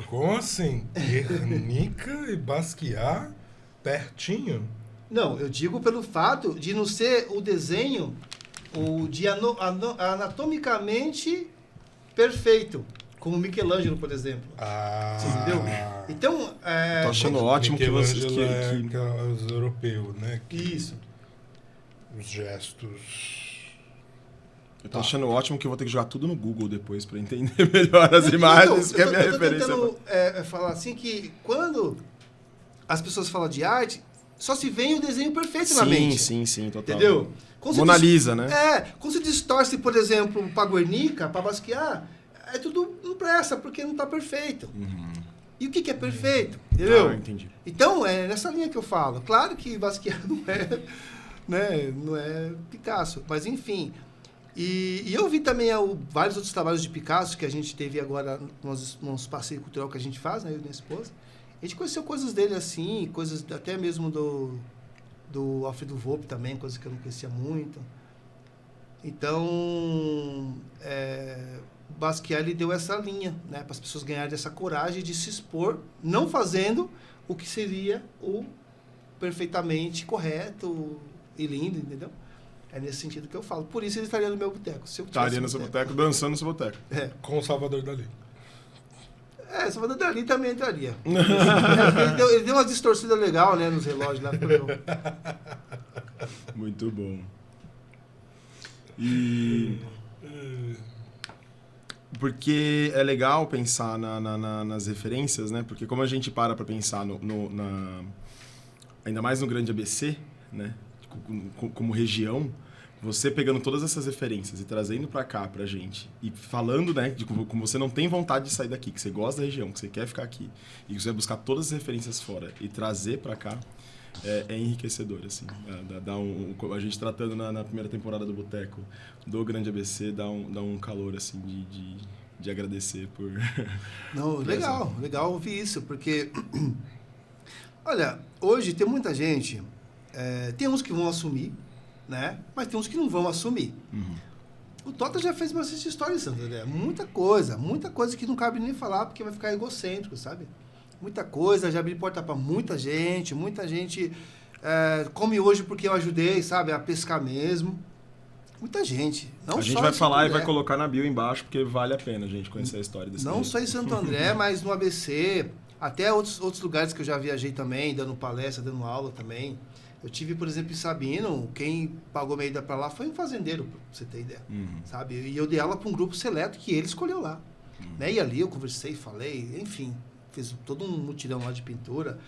Como assim? Guernica e Basquiat pertinho? Não, eu digo pelo fato de não ser o desenho anatomicamente perfeito, como Michelangelo, por exemplo. Você entendeu? Então, tô achando ótimo que você... os europeus, né? Isso. Os gestos... Eu tô achando ótimo que eu vou ter que jogar tudo no Google depois para entender melhor as imagens, que é a minha referência. Eu tô tentando falar assim que quando as pessoas falam de arte, só se vê o desenho perfeito na mente. Sim, total. Entendeu? Mona Lisa, né? Quando você distorce, por exemplo, para Guernica, para Basquiat, tudo não presta, porque não está perfeito. Uhum. E o que é perfeito? Entendeu? Entendi. Então, é nessa linha que eu falo. Claro que Basquiat não é Picasso, mas enfim... E eu vi também vários outros trabalhos de Picasso que a gente teve agora nos passeios cultural que a gente faz, né, eu e minha esposa. A gente conheceu coisas dele assim, coisas até mesmo do do Alfredo Volpi também, coisa que eu não conhecia muito. Então, o Basquiat deu essa linha, né, para as pessoas ganharem essa coragem de se expor, não fazendo o que seria o perfeitamente correto e lindo, entendeu? É nesse sentido que eu falo. Por isso ele estaria no meu boteco. Se eu Estaria no seu boteco, dançando no seu boteco. Com o Salvador Dali. Salvador Dali também entraria. Ele deu uma distorcida legal, né, nos relógios lá. Muito bom. E... Porque é legal pensar nas referências, né? Porque como a gente para pensar ainda mais no Grande ABC, né? Como região, você pegando todas essas referências e trazendo pra cá pra gente e falando, né, de como você não tem vontade de sair daqui, que você gosta da região, que você quer ficar aqui e que você vai buscar todas as referências fora e trazer pra cá, é enriquecedor, assim. A gente tratando na primeira temporada do Boteco do Grande ABC dá um calor, assim, de agradecer por... Não, legal ouvir isso, porque olha, hoje tem muita gente, tem uns que vão assumir, né? Mas tem uns que não vão assumir. Uhum. O Tota já fez bastante história, Santo André. Muita coisa que não cabe nem falar, porque vai ficar egocêntrico, sabe? Muita coisa, já abri porta para muita gente come hoje porque eu ajudei, sabe? A pescar mesmo. Muita gente. Não a gente vai falar e vai colocar na bio embaixo, porque vale a pena a gente conhecer a história desse Não só em Santo André, mas no ABC, até outros lugares que eu já viajei também, dando palestra, dando aula também. Eu tive, por exemplo, em Sabino, quem pagou minha ida para lá foi um fazendeiro, pra você ter ideia, sabe? E eu dei aula para um grupo seleto que ele escolheu lá. Né? E ali eu conversei, falei, enfim, fiz todo um mutirão lá de pintura.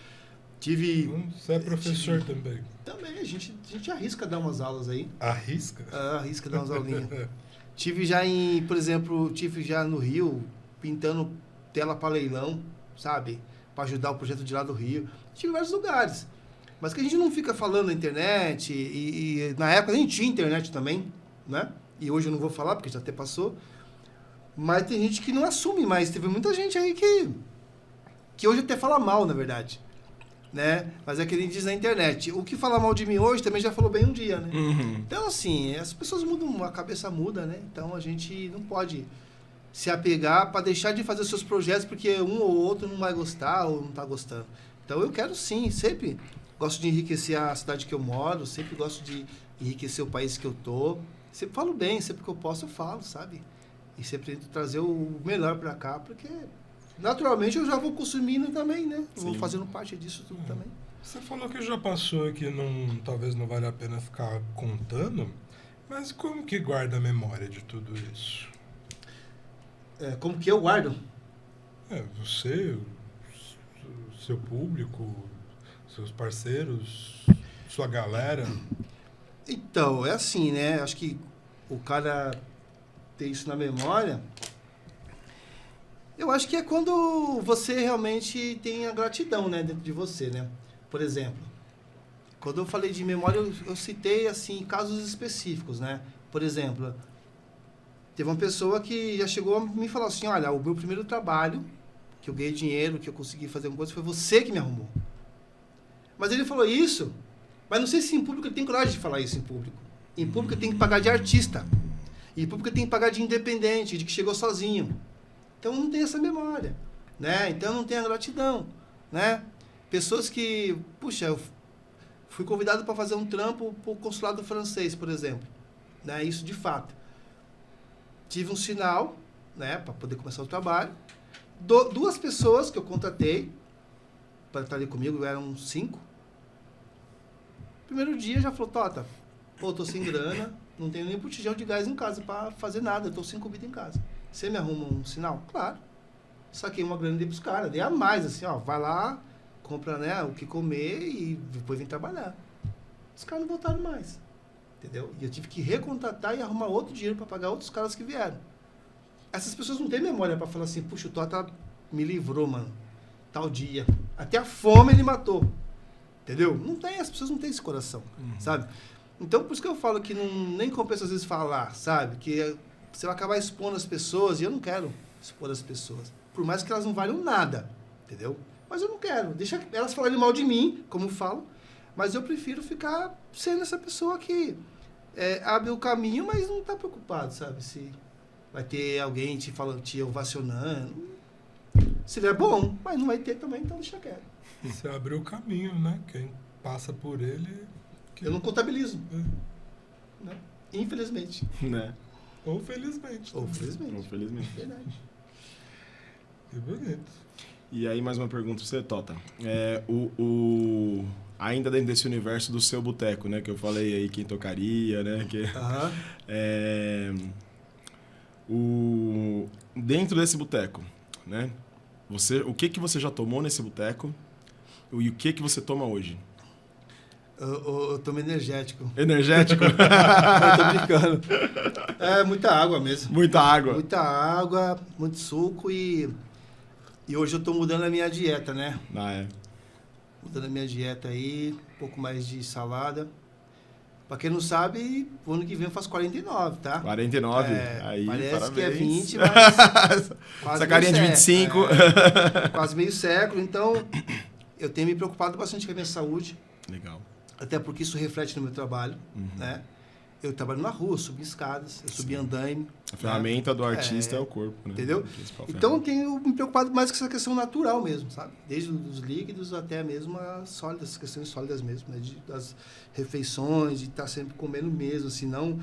Você é professor também? Também, a gente arrisca dar umas aulas aí. Arrisca? Arrisca dar umas aulinhas. Tive já no Rio, pintando tela para leilão, sabe? Para ajudar o projeto de lá do Tive em vários lugares. Mas que a gente não fica falando na internet, e na época nem tinha internet também, né? E hoje eu não vou falar, porque já até passou. Mas tem gente que não assume mais. Teve muita gente aí que hoje até fala mal, na verdade. Né? Mas é que ele diz na internet. O que fala mal de mim hoje também já falou bem um dia, né? Uhum. Então, assim, as pessoas mudam, a cabeça muda, né? Então, a gente não pode se apegar para deixar de fazer os seus projetos porque um ou outro não vai gostar ou não está gostando. Então, eu quero sim, sempre gosto de enriquecer a cidade que eu moro, sempre gosto de enriquecer o país que eu tô. Sempre falo bem, sempre que eu posso eu falo, sabe? E sempre tento trazer o melhor para cá, porque naturalmente eu já vou consumindo também, né? Sim. Vou fazendo parte disso tudo também. Você falou que já passou e que talvez não vale a pena ficar contando, mas como que guarda a memória de tudo isso? Como que eu guardo? Você, seu público, seus parceiros, sua galera. Então, é assim, né? Acho que o cara ter isso na memória, eu acho que é quando você realmente tem a gratidão, né, dentro de você, né? Por exemplo, quando eu falei de memória, eu citei, assim, casos específicos, né? Por exemplo, teve uma pessoa que já chegou a me falar assim, olha, o meu primeiro trabalho, que eu ganhei dinheiro, que eu consegui fazer alguma coisa, foi você que me arrumou. Mas ele falou isso, mas não sei se em público ele tem coragem de falar isso em público. Em público ele tem que pagar de artista. Em público ele tem que pagar de independente, de que chegou sozinho. Então não tem essa memória, né? Então não tem a gratidão, né? Pessoas que, puxa, eu fui convidado para fazer um trampo para o consulado francês, por exemplo, né? Isso de fato. Tive um sinal, né, para poder começar o trabalho. Duas pessoas que eu contratei para estar ali comigo, eram 5. Primeiro dia já falou, Tota, tô sem grana, não tenho nem botijão de gás em casa para fazer nada, tô sem comida em casa. Você me arruma um sinal? Claro. Saquei uma grana e dei pros caras, dei a mais, assim, ó, vai lá, compra, né, o que comer e depois vem trabalhar. Os caras não voltaram mais, entendeu? E eu tive que recontratar e arrumar outro dinheiro para pagar outros caras que vieram. Essas pessoas não têm memória para falar assim, puxa, o Tota me livrou, mano, tal dia. Até a fome ele matou, entendeu? Não tem, as pessoas não têm esse coração, sabe? Então, por isso que eu falo que nem compensa às vezes falar, sabe? Que você vai acabar expondo as pessoas, e eu não quero expor as pessoas. Por mais que elas não valham nada, entendeu? Mas eu não quero. Deixa elas falarem mal de mim, como eu falo, Mas eu prefiro ficar sendo essa pessoa que abre o caminho, mas não está preocupado, sabe? Se vai ter alguém te falando, te ovacionando. Seria bom, mas não vai ter também, então deixa quieto. Você abriu o caminho, né? Quem passa por ele... Eu não contabilizo. Né? Infelizmente. Né? Ou felizmente. Ou felizmente. Infelizmente. Verdade. Que bonito. E aí, mais uma pergunta pra você, Tota. Ainda dentro desse universo do seu boteco, né? Que eu falei aí quem tocaria, né? Dentro desse boteco, né? O que você já tomou nesse boteco e o que você toma hoje? Eu tomo energético. Energético? Eu tô brincando. Muita água mesmo. Muita água. Muita água, muito suco e hoje eu tô mudando a minha dieta, né? Mudando a minha dieta aí, um pouco mais de salada. Pra quem não sabe, o ano que vem eu faço 49, tá? 49? Aí, parece parabéns. que é 20, mas... Essa carinha de 25. Quase meio século. Então, eu tenho me preocupado bastante com a minha saúde. Legal. Até porque isso reflete no meu trabalho, né? Eu trabalho na rua, subi escadas, eu subi andaime. A ferramenta do artista é o corpo, né? Entendeu? Então, eu tenho me preocupado mais com essa questão natural mesmo, sabe? Desde os líquidos até mesmo as sólidas, as questões sólidas mesmo, né? Das refeições, de estar sempre comendo mesmo, senão...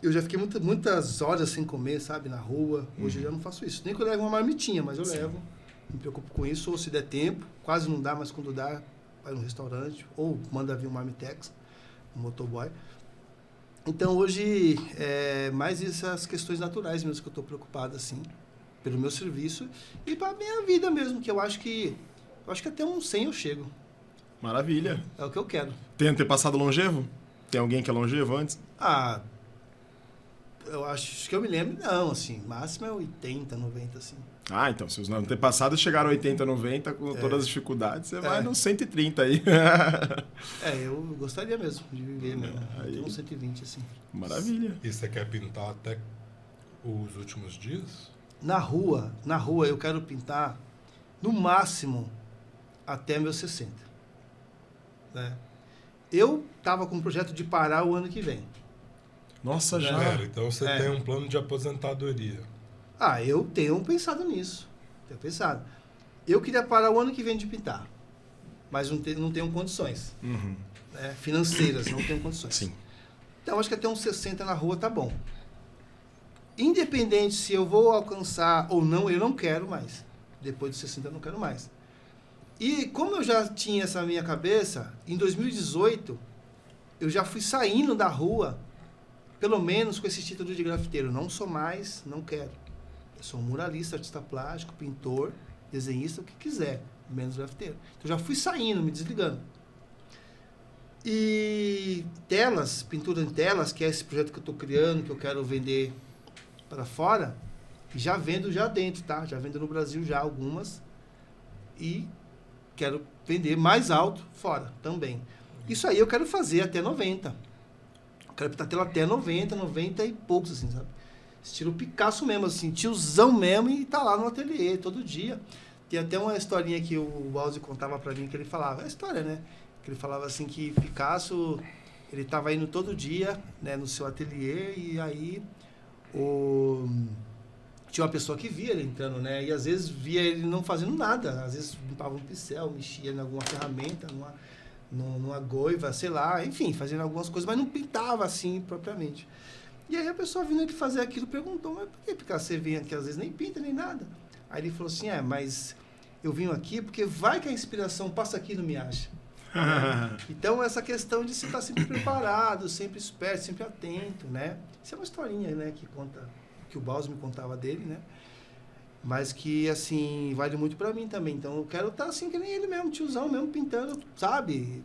Eu já fiquei muitas horas sem comer, sabe? Na rua. Hoje eu já não faço isso. Nem que eu leve uma marmitinha, mas eu levo. Me preocupo com isso, ou se der tempo. Quase não dá, mas quando dá, vai no restaurante. Ou manda vir um marmitex, um motoboy. Então, hoje, é mais essas questões naturais mesmo que eu estou preocupado, assim, pelo meu serviço e para a minha vida mesmo, que eu acho que até uns 100 eu chego. Maravilha. É o que eu quero. Tem antepassado longevo? Tem alguém que é longevo antes? Eu acho que eu me lembro, não, assim, máximo é 80, 90, assim. Então, se os antepassados chegaram a 80, 90 com todas as dificuldades, você vai nos 130 aí. Eu gostaria mesmo de viver mesmo. Aí, uns 120, assim. Maravilha. E você quer pintar até os últimos dias? Na rua eu quero pintar no máximo até meus 60. Né? Eu tava com um projeto de parar o ano que vem. Nossa, já. Então você tem um plano de aposentadoria. Eu tenho pensado nisso. Eu queria parar o ano que vem de pintar. Mas não tenho condições. Né? Financeiras, não tenho condições. Sim. Então, acho que até uns 60 na rua tá bom. Independente se eu vou alcançar ou não, eu não quero mais. Depois de 60 eu não quero mais. E como eu já tinha essa minha cabeça, em 2018, eu já fui saindo da rua, pelo menos com esse título de grafiteiro. Não sou mais, não quero. Eu sou um muralista, artista plástico, pintor, desenhista, o que quiser, menos grafiteiro. Então, já fui saindo, me desligando. E telas, pintura em telas, que é esse projeto que eu estou criando, que eu quero vender para fora, já vendo já dentro, tá? Já vendo no Brasil já algumas. E quero vender mais alto fora também. Isso aí eu quero fazer até 90. Eu quero pintar tela até 90 e poucos, assim, sabe? Estilo Picasso mesmo, assim, tiozão mesmo, e tá lá no ateliê todo dia. Tem até uma historinha que o Balzi contava pra mim, que ele falava, é história, né? Que ele falava assim que Picasso, ele tava indo todo dia, né, no seu ateliê, e aí tinha uma pessoa que via ele entrando, né? E às vezes via ele não fazendo nada, às vezes limpava um pincel, mexia em alguma ferramenta, numa goiva, sei lá, enfim, fazendo algumas coisas, mas não pintava assim propriamente. E aí a pessoa vindo ele fazer aquilo perguntou, mas por que Picasso você vem aqui às vezes nem pinta nem nada? Aí ele falou assim, mas eu vim aqui porque vai que a inspiração passa aqui e não me acha. Então essa questão de se estar sempre preparado, sempre esperto, sempre atento, né? Isso é uma historinha, né, que o Balzi me contava dele, né? Mas que, assim, vale muito pra mim também. Então eu quero estar assim que nem ele mesmo, tiozão mesmo, pintando, sabe?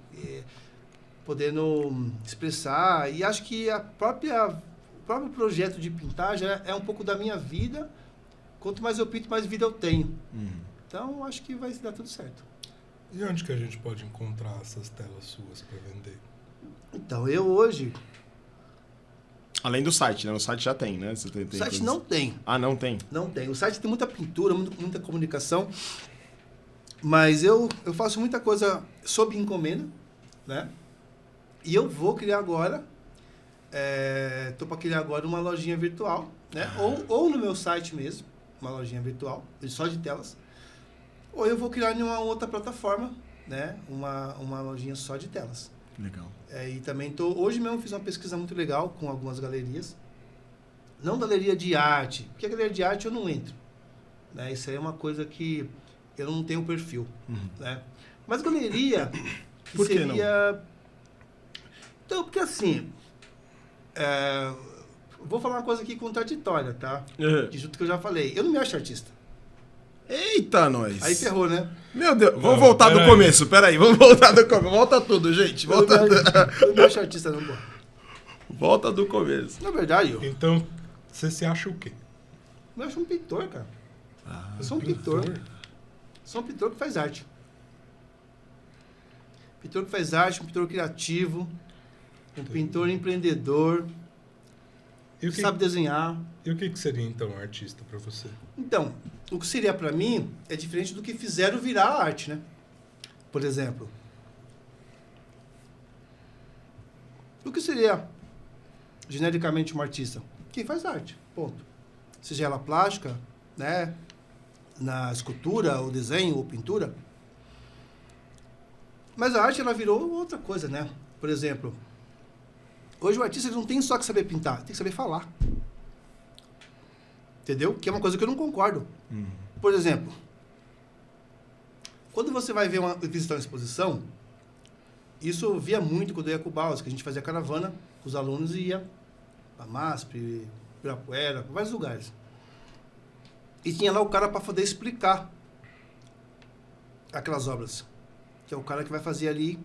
Podendo expressar. E acho que o próprio projeto de pintar já é um pouco da minha vida. Quanto mais eu pinto, mais vida eu tenho. Então, acho que vai dar tudo certo. E onde que a gente pode encontrar essas telas suas para vender? Então, eu hoje... Além do site, né? O site já tem, né? O site não tem. Não tem? Não tem. O site tem muita pintura, muita comunicação. Mas eu faço muita coisa sob encomenda. né? E eu vou criar agora, tô para criar agora uma lojinha virtual, né? Ou no meu site mesmo, uma lojinha virtual, só de telas. Ou eu vou criar em uma outra plataforma, né? Uma lojinha só de telas. Legal. E também hoje mesmo fiz uma pesquisa muito legal com algumas galerias. Não galeria de arte, porque a galeria de arte eu não entro, né? Isso aí é uma coisa que eu não tenho perfil, né? Mas galeria que Por que seria... Então, porque assim, vou falar uma coisa aqui contraditória, tá? De junto que eu já falei. Eu não me acho artista. Eita, nós. Aí ferrou, né? Meu Deus, vamos voltar do começo, peraí, vamos voltar do começo. Volta tudo, gente. Eu não me acho artista, não, pô. Volta do começo. Na verdade, Então, você se acha o quê? eu acho um pintor, cara. Eu sou um pintor. Sou um pintor que faz arte. Pintor que faz arte, um pintor criativo, um pintor empreendedor, E o que, sabe desenhar. e o que seria, então, um artista para você? Então, o que seria para mim é diferente do que fizeram virar a arte, né? Por exemplo, o que seria genericamente um artista? Quem faz arte, ponto. Seja ela plástica, né? Na escultura, ou desenho, ou pintura. Mas a arte, ela virou outra coisa, né? Por exemplo, hoje o artista ele não tem só que saber pintar, tem que saber falar. Entendeu? Que é uma coisa que eu não concordo. Por exemplo, quando você vai visitar uma exposição, isso eu via muito quando eu ia com o Baus, que a gente fazia caravana com os alunos e ia para MASP, Ibirapuera, para vários lugares. E tinha lá o cara para poder explicar aquelas obras. Que é o cara que vai fazer ali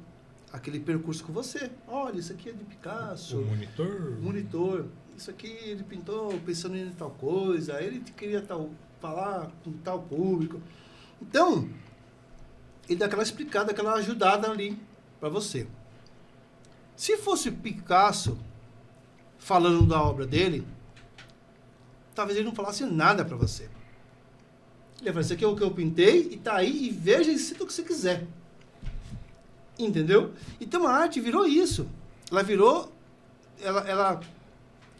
aquele percurso com você. Olha, isso aqui é de Picasso. O Monitor. Isso aqui ele pintou pensando em tal coisa. Ele queria falar com tal público. Então, ele dá aquela explicada, aquela ajudada ali para você. Se fosse Picasso falando da obra dele, talvez ele não falasse nada para você. Ele ia falar, isso aqui é o que eu pintei e tá aí, e veja e sinta o que você quiser. Entendeu? Então a arte virou isso. Ela virou...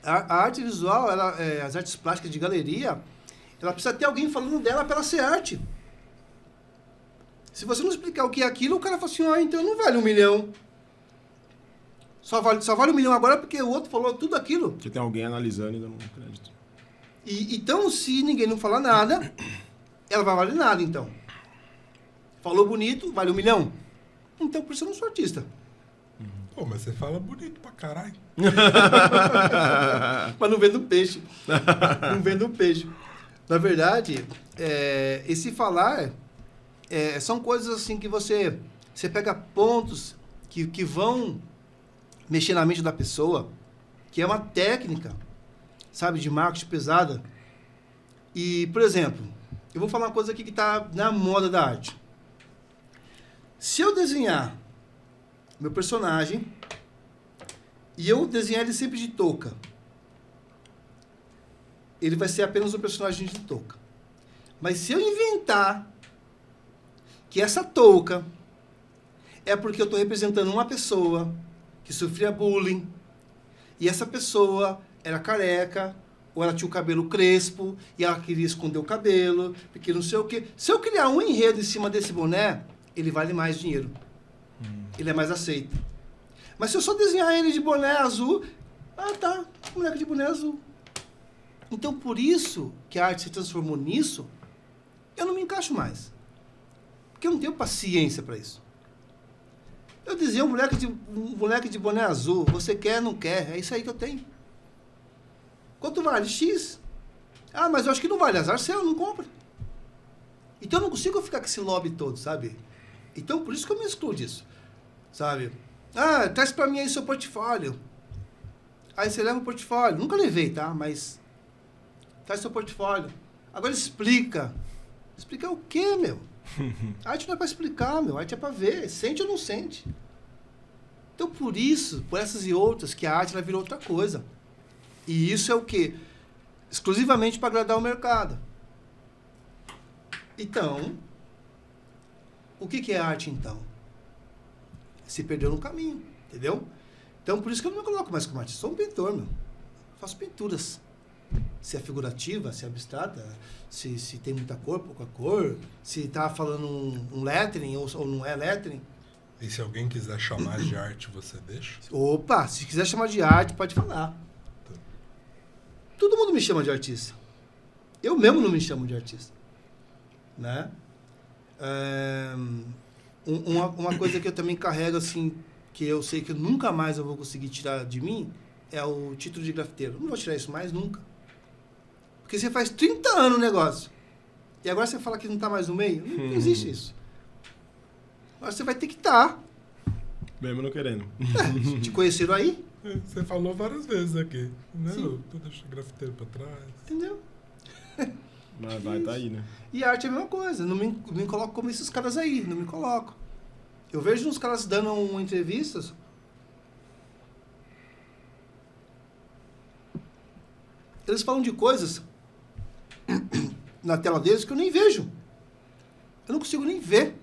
A arte visual, as artes plásticas de galeria, ela precisa ter alguém falando dela para ela ser arte. Se você não explicar o que é aquilo, o cara fala assim, então não vale 1 milhão. Só vale 1 milhão agora porque o outro falou tudo aquilo. Porque tem alguém analisando e dando um crédito. Então, se ninguém não falar nada, ela vai valer nada, então. Falou bonito, vale 1 milhão. Então, por isso eu não sou artista. Pô, mas você fala bonito pra caralho. Mas não vendo peixe. Não vendo peixe. Na verdade, esse falar são coisas assim que você pega pontos que vão mexer na mente da pessoa, que é uma técnica, sabe, de marketing pesada. E, por exemplo, eu vou falar uma coisa aqui que está na moda da arte. Se eu desenhar meu personagem e eu desenhar ele sempre de touca, ele vai ser apenas um personagem de touca. Mas se eu inventar que essa touca é porque eu estou representando uma pessoa que sofria bullying e essa pessoa era careca ou ela tinha o cabelo crespo e ela queria esconder o cabelo, porque não sei o quê. Se eu criar um enredo em cima desse boné, ele vale mais dinheiro. Ele é mais aceito. Mas se eu só desenhar ele de boné azul, tá, moleque de boné azul. Então, por isso que a arte se transformou nisso, eu não me encaixo mais. Porque eu não tenho paciência para isso. Eu desenhei um moleque de boné azul, você quer, não quer, é isso aí que eu tenho. Quanto vale? X. Mas eu acho que não vale, azar seu, não compra. Então eu não consigo ficar com esse lobby todo, sabe? Então por isso que eu me excluo disso, sabe? Traz pra mim aí seu portfólio. Aí você leva o portfólio. Nunca levei, tá? Mas traz seu portfólio. Agora explica. Explicar o quê, meu? A arte não é pra explicar, meu. A arte é pra ver. Sente ou não sente. Então por isso, por essas e outras, que a arte ela virou outra coisa. E isso é o quê? Exclusivamente para agradar o mercado. Então, o que é arte, então? se perdeu no caminho, entendeu? Então, por isso que eu não me coloco mais como artista. Sou um pintor, meu. Faço pinturas. Se é figurativa, se é abstrata, se tem muita cor, pouca cor, se tá falando um lettering ou não é lettering. E se alguém quiser chamar de arte, você deixa? Opa, se quiser chamar de arte, pode falar. Todo mundo me chama de artista. Eu mesmo não me chamo de artista. Né? Uma coisa que eu também carrego, assim, que eu sei que nunca mais eu vou conseguir tirar de mim, é o título de grafiteiro. Eu não vou tirar isso mais nunca. Porque você faz 30 anos o negócio. E agora você fala que não está mais no meio? Não existe isso. Agora você vai ter que estar. Mesmo não querendo. Te conheceram aí? Você falou várias vezes aqui. Não, Sim. tu deixa o grafiteiro pra trás. Entendeu? Mas vai, tá aí, né? E a arte é a mesma coisa. Não me coloco como esses caras aí. Não me coloco. Eu vejo uns caras dando entrevistas. Eles falam de coisas na tela deles que eu nem vejo. Eu não consigo nem ver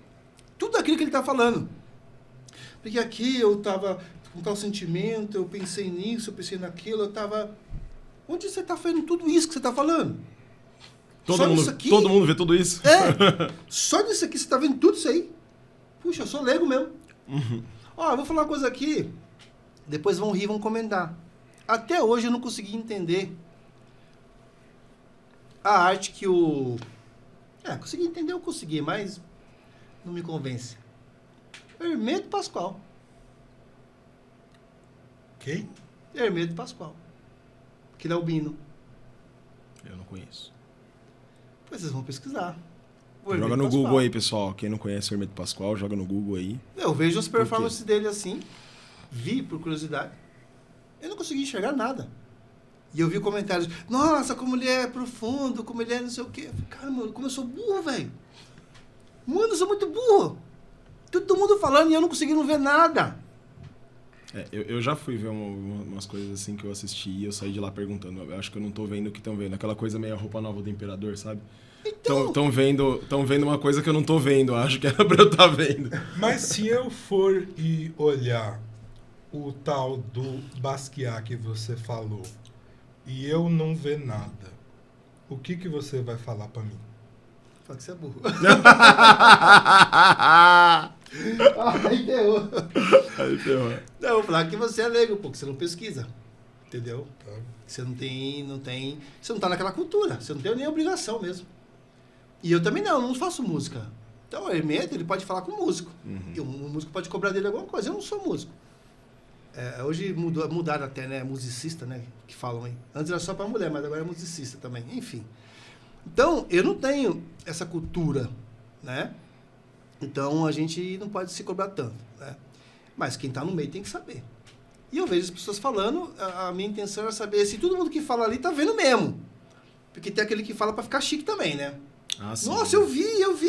tudo aquilo que ele está falando. Porque aqui eu estava com tal sentimento, eu pensei nisso, eu pensei naquilo, eu estava... Onde você está fazendo tudo isso que você está falando? Só nisso aqui? Todo mundo vê tudo isso? É, só nisso aqui você está vendo tudo isso aí. Puxa, eu sou leigo mesmo. Ó, eu vou falar uma coisa aqui, depois vão rir, vão comentar. Até hoje eu não consegui entender a arte que o... consegui entender, eu consegui, mas não me convence. Hermeto Pascoal. Quem? Hermeto Pascoal. Que é albino. Eu não conheço. Pois vocês vão pesquisar. O Joga Hermeto no Pascoal. Google aí, pessoal. Quem não conhece o Hermeto Pascoal, joga no Google aí. Eu vejo as Por quê? performances dele assim, vi por curiosidade. Eu não consegui enxergar nada. E eu vi comentários, nossa, como ele é profundo, como ele é não sei o quê. Eu falei, cara, mano, como eu sou burro, velho. Mano, eu sou muito burro. Todo mundo falando e eu não conseguindo ver nada. Eu já fui ver umas coisas assim que eu assisti e eu saí de lá perguntando. Eu acho que eu não tô vendo o que estão vendo. Aquela coisa meio a roupa nova do imperador, sabe? Então, Estão vendo uma coisa que eu não tô vendo. Acho que era pra eu estar vendo. Mas se eu for e olhar o tal do Basquiat que você falou e eu não ver nada, o que você vai falar pra mim? fala que você é burro. Aí ferrou. Aí ferrou. Não, eu vou falar que você é leigo, porque você não pesquisa. Entendeu? Tá? Você não tem... Você não tá naquela cultura. Você não tem nem obrigação mesmo. E eu também não faço música. Então, o Hermeto, ele pode falar com o músico. E o músico pode cobrar dele alguma coisa. Eu não sou músico. Hoje mudaram até, né? Musicista, né? Que falam aí. Antes era só pra mulher, mas agora é musicista também. Enfim. Então, eu não tenho essa cultura, né? Então, a gente não pode se cobrar tanto, né? Mas quem tá no meio tem que saber. E eu vejo as pessoas falando, a minha intenção é saber se todo mundo que fala ali tá vendo mesmo. Porque tem aquele que fala pra ficar chique também, né? Ah, sim. Nossa, eu vi,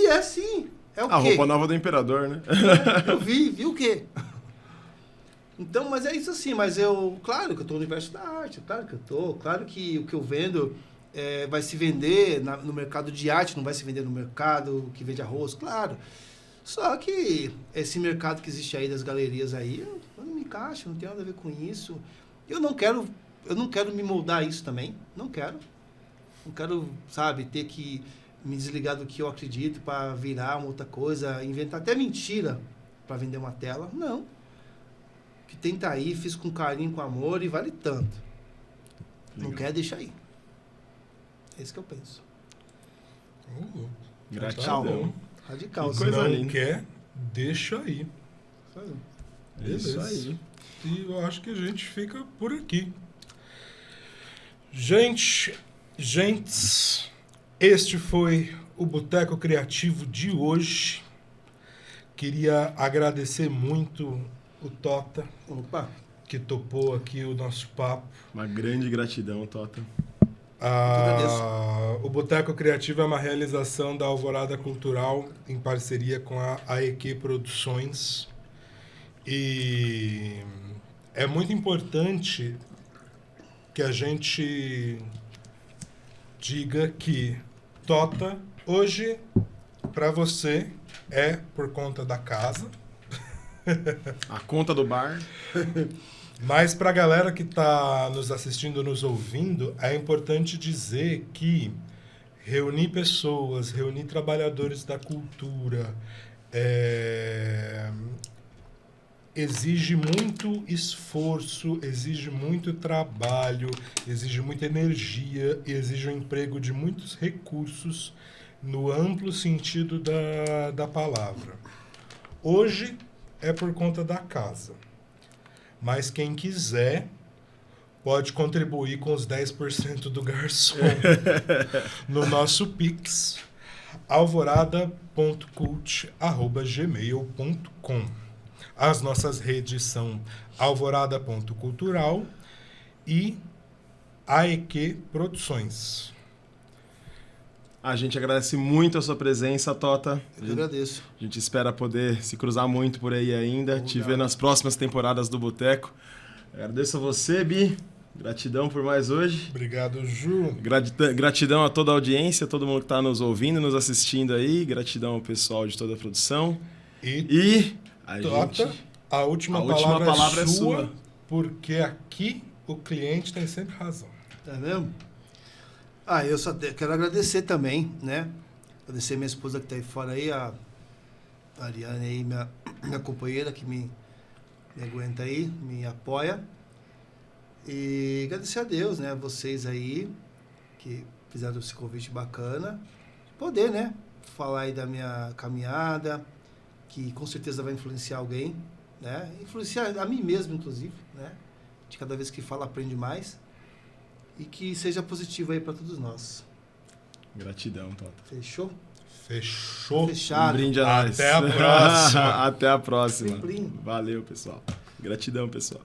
é assim. É o A quê? roupa nova do imperador, né? Eu vi o quê? Então, mas é isso assim, mas claro que eu tô no universo da arte, claro que o que eu vendo vai se vender no mercado de arte, não vai se vender no mercado que vende arroz, claro. Só que esse mercado que existe aí das galerias aí, eu não me encaixo, não tem nada a ver com isso. Eu não quero me moldar a isso também, não quero. Não quero, sabe, ter que me desligar do que eu acredito para virar uma outra coisa, inventar até mentira para vender uma tela, não. O que tem tá aí, fiz com carinho, com amor e vale tanto. Não quer, deixa aí. É isso que eu penso. Gratidão. Radical. Que coisa Não linda. quer, deixa aí. É isso Beleza. aí. E eu acho que a gente fica por aqui. Gente, este foi o Boteco Criativo de hoje. Queria agradecer muito o Tota, Opa. que topou aqui o nosso papo. Uma grande gratidão, Tota. O Boteco Criativo é uma realização da Alvorada Cultural em parceria com a AEQ Produções. E é muito importante que a gente diga que Tota, hoje, para você, é por conta da casa. A conta do bar. Mas para a galera que está nos assistindo, nos ouvindo, é importante dizer que reunir pessoas, reunir trabalhadores da cultura, exige muito esforço, exige muito trabalho, exige muita energia e exige o emprego de muitos recursos no amplo sentido da palavra. Hoje é por conta da casa, mas quem quiser pode contribuir com os 10% do garçom no nosso Pix, alvorada.cult@gmail.com. As nossas redes são alvorada.cultural e AEQ Produções. A gente agradece muito a sua presença, Tota. Eu agradeço. A gente espera poder se cruzar muito por aí ainda, te ver nas próximas temporadas do Boteco. Agradeço a você, Bi. Gratidão por mais hoje. Obrigado, Ju. Gratidão a toda a audiência, todo mundo que está nos ouvindo, nos assistindo aí. Gratidão ao pessoal de toda a produção. E a Tota, gente... a última palavra é sua, porque aqui o cliente tem sempre razão. Tá vendo? Eu só quero agradecer também, né? Agradecer minha esposa que tá aí fora aí, a Ariane aí, minha companheira que me aguenta aí, me apoia. E agradecer a Deus, né? Vocês aí que fizeram esse convite bacana. Poder, né? Falar aí da minha caminhada, que com certeza vai influenciar alguém, né? Influenciar a mim mesmo, inclusive, né? De cada vez que fala, aprende mais. E que seja positivo aí para todos nós. Gratidão, Tota. Fechou? Fechou. Fechado. Um brinde a nós. Até a próxima. Até a próxima. Sempre. Valeu, pessoal. Gratidão, pessoal.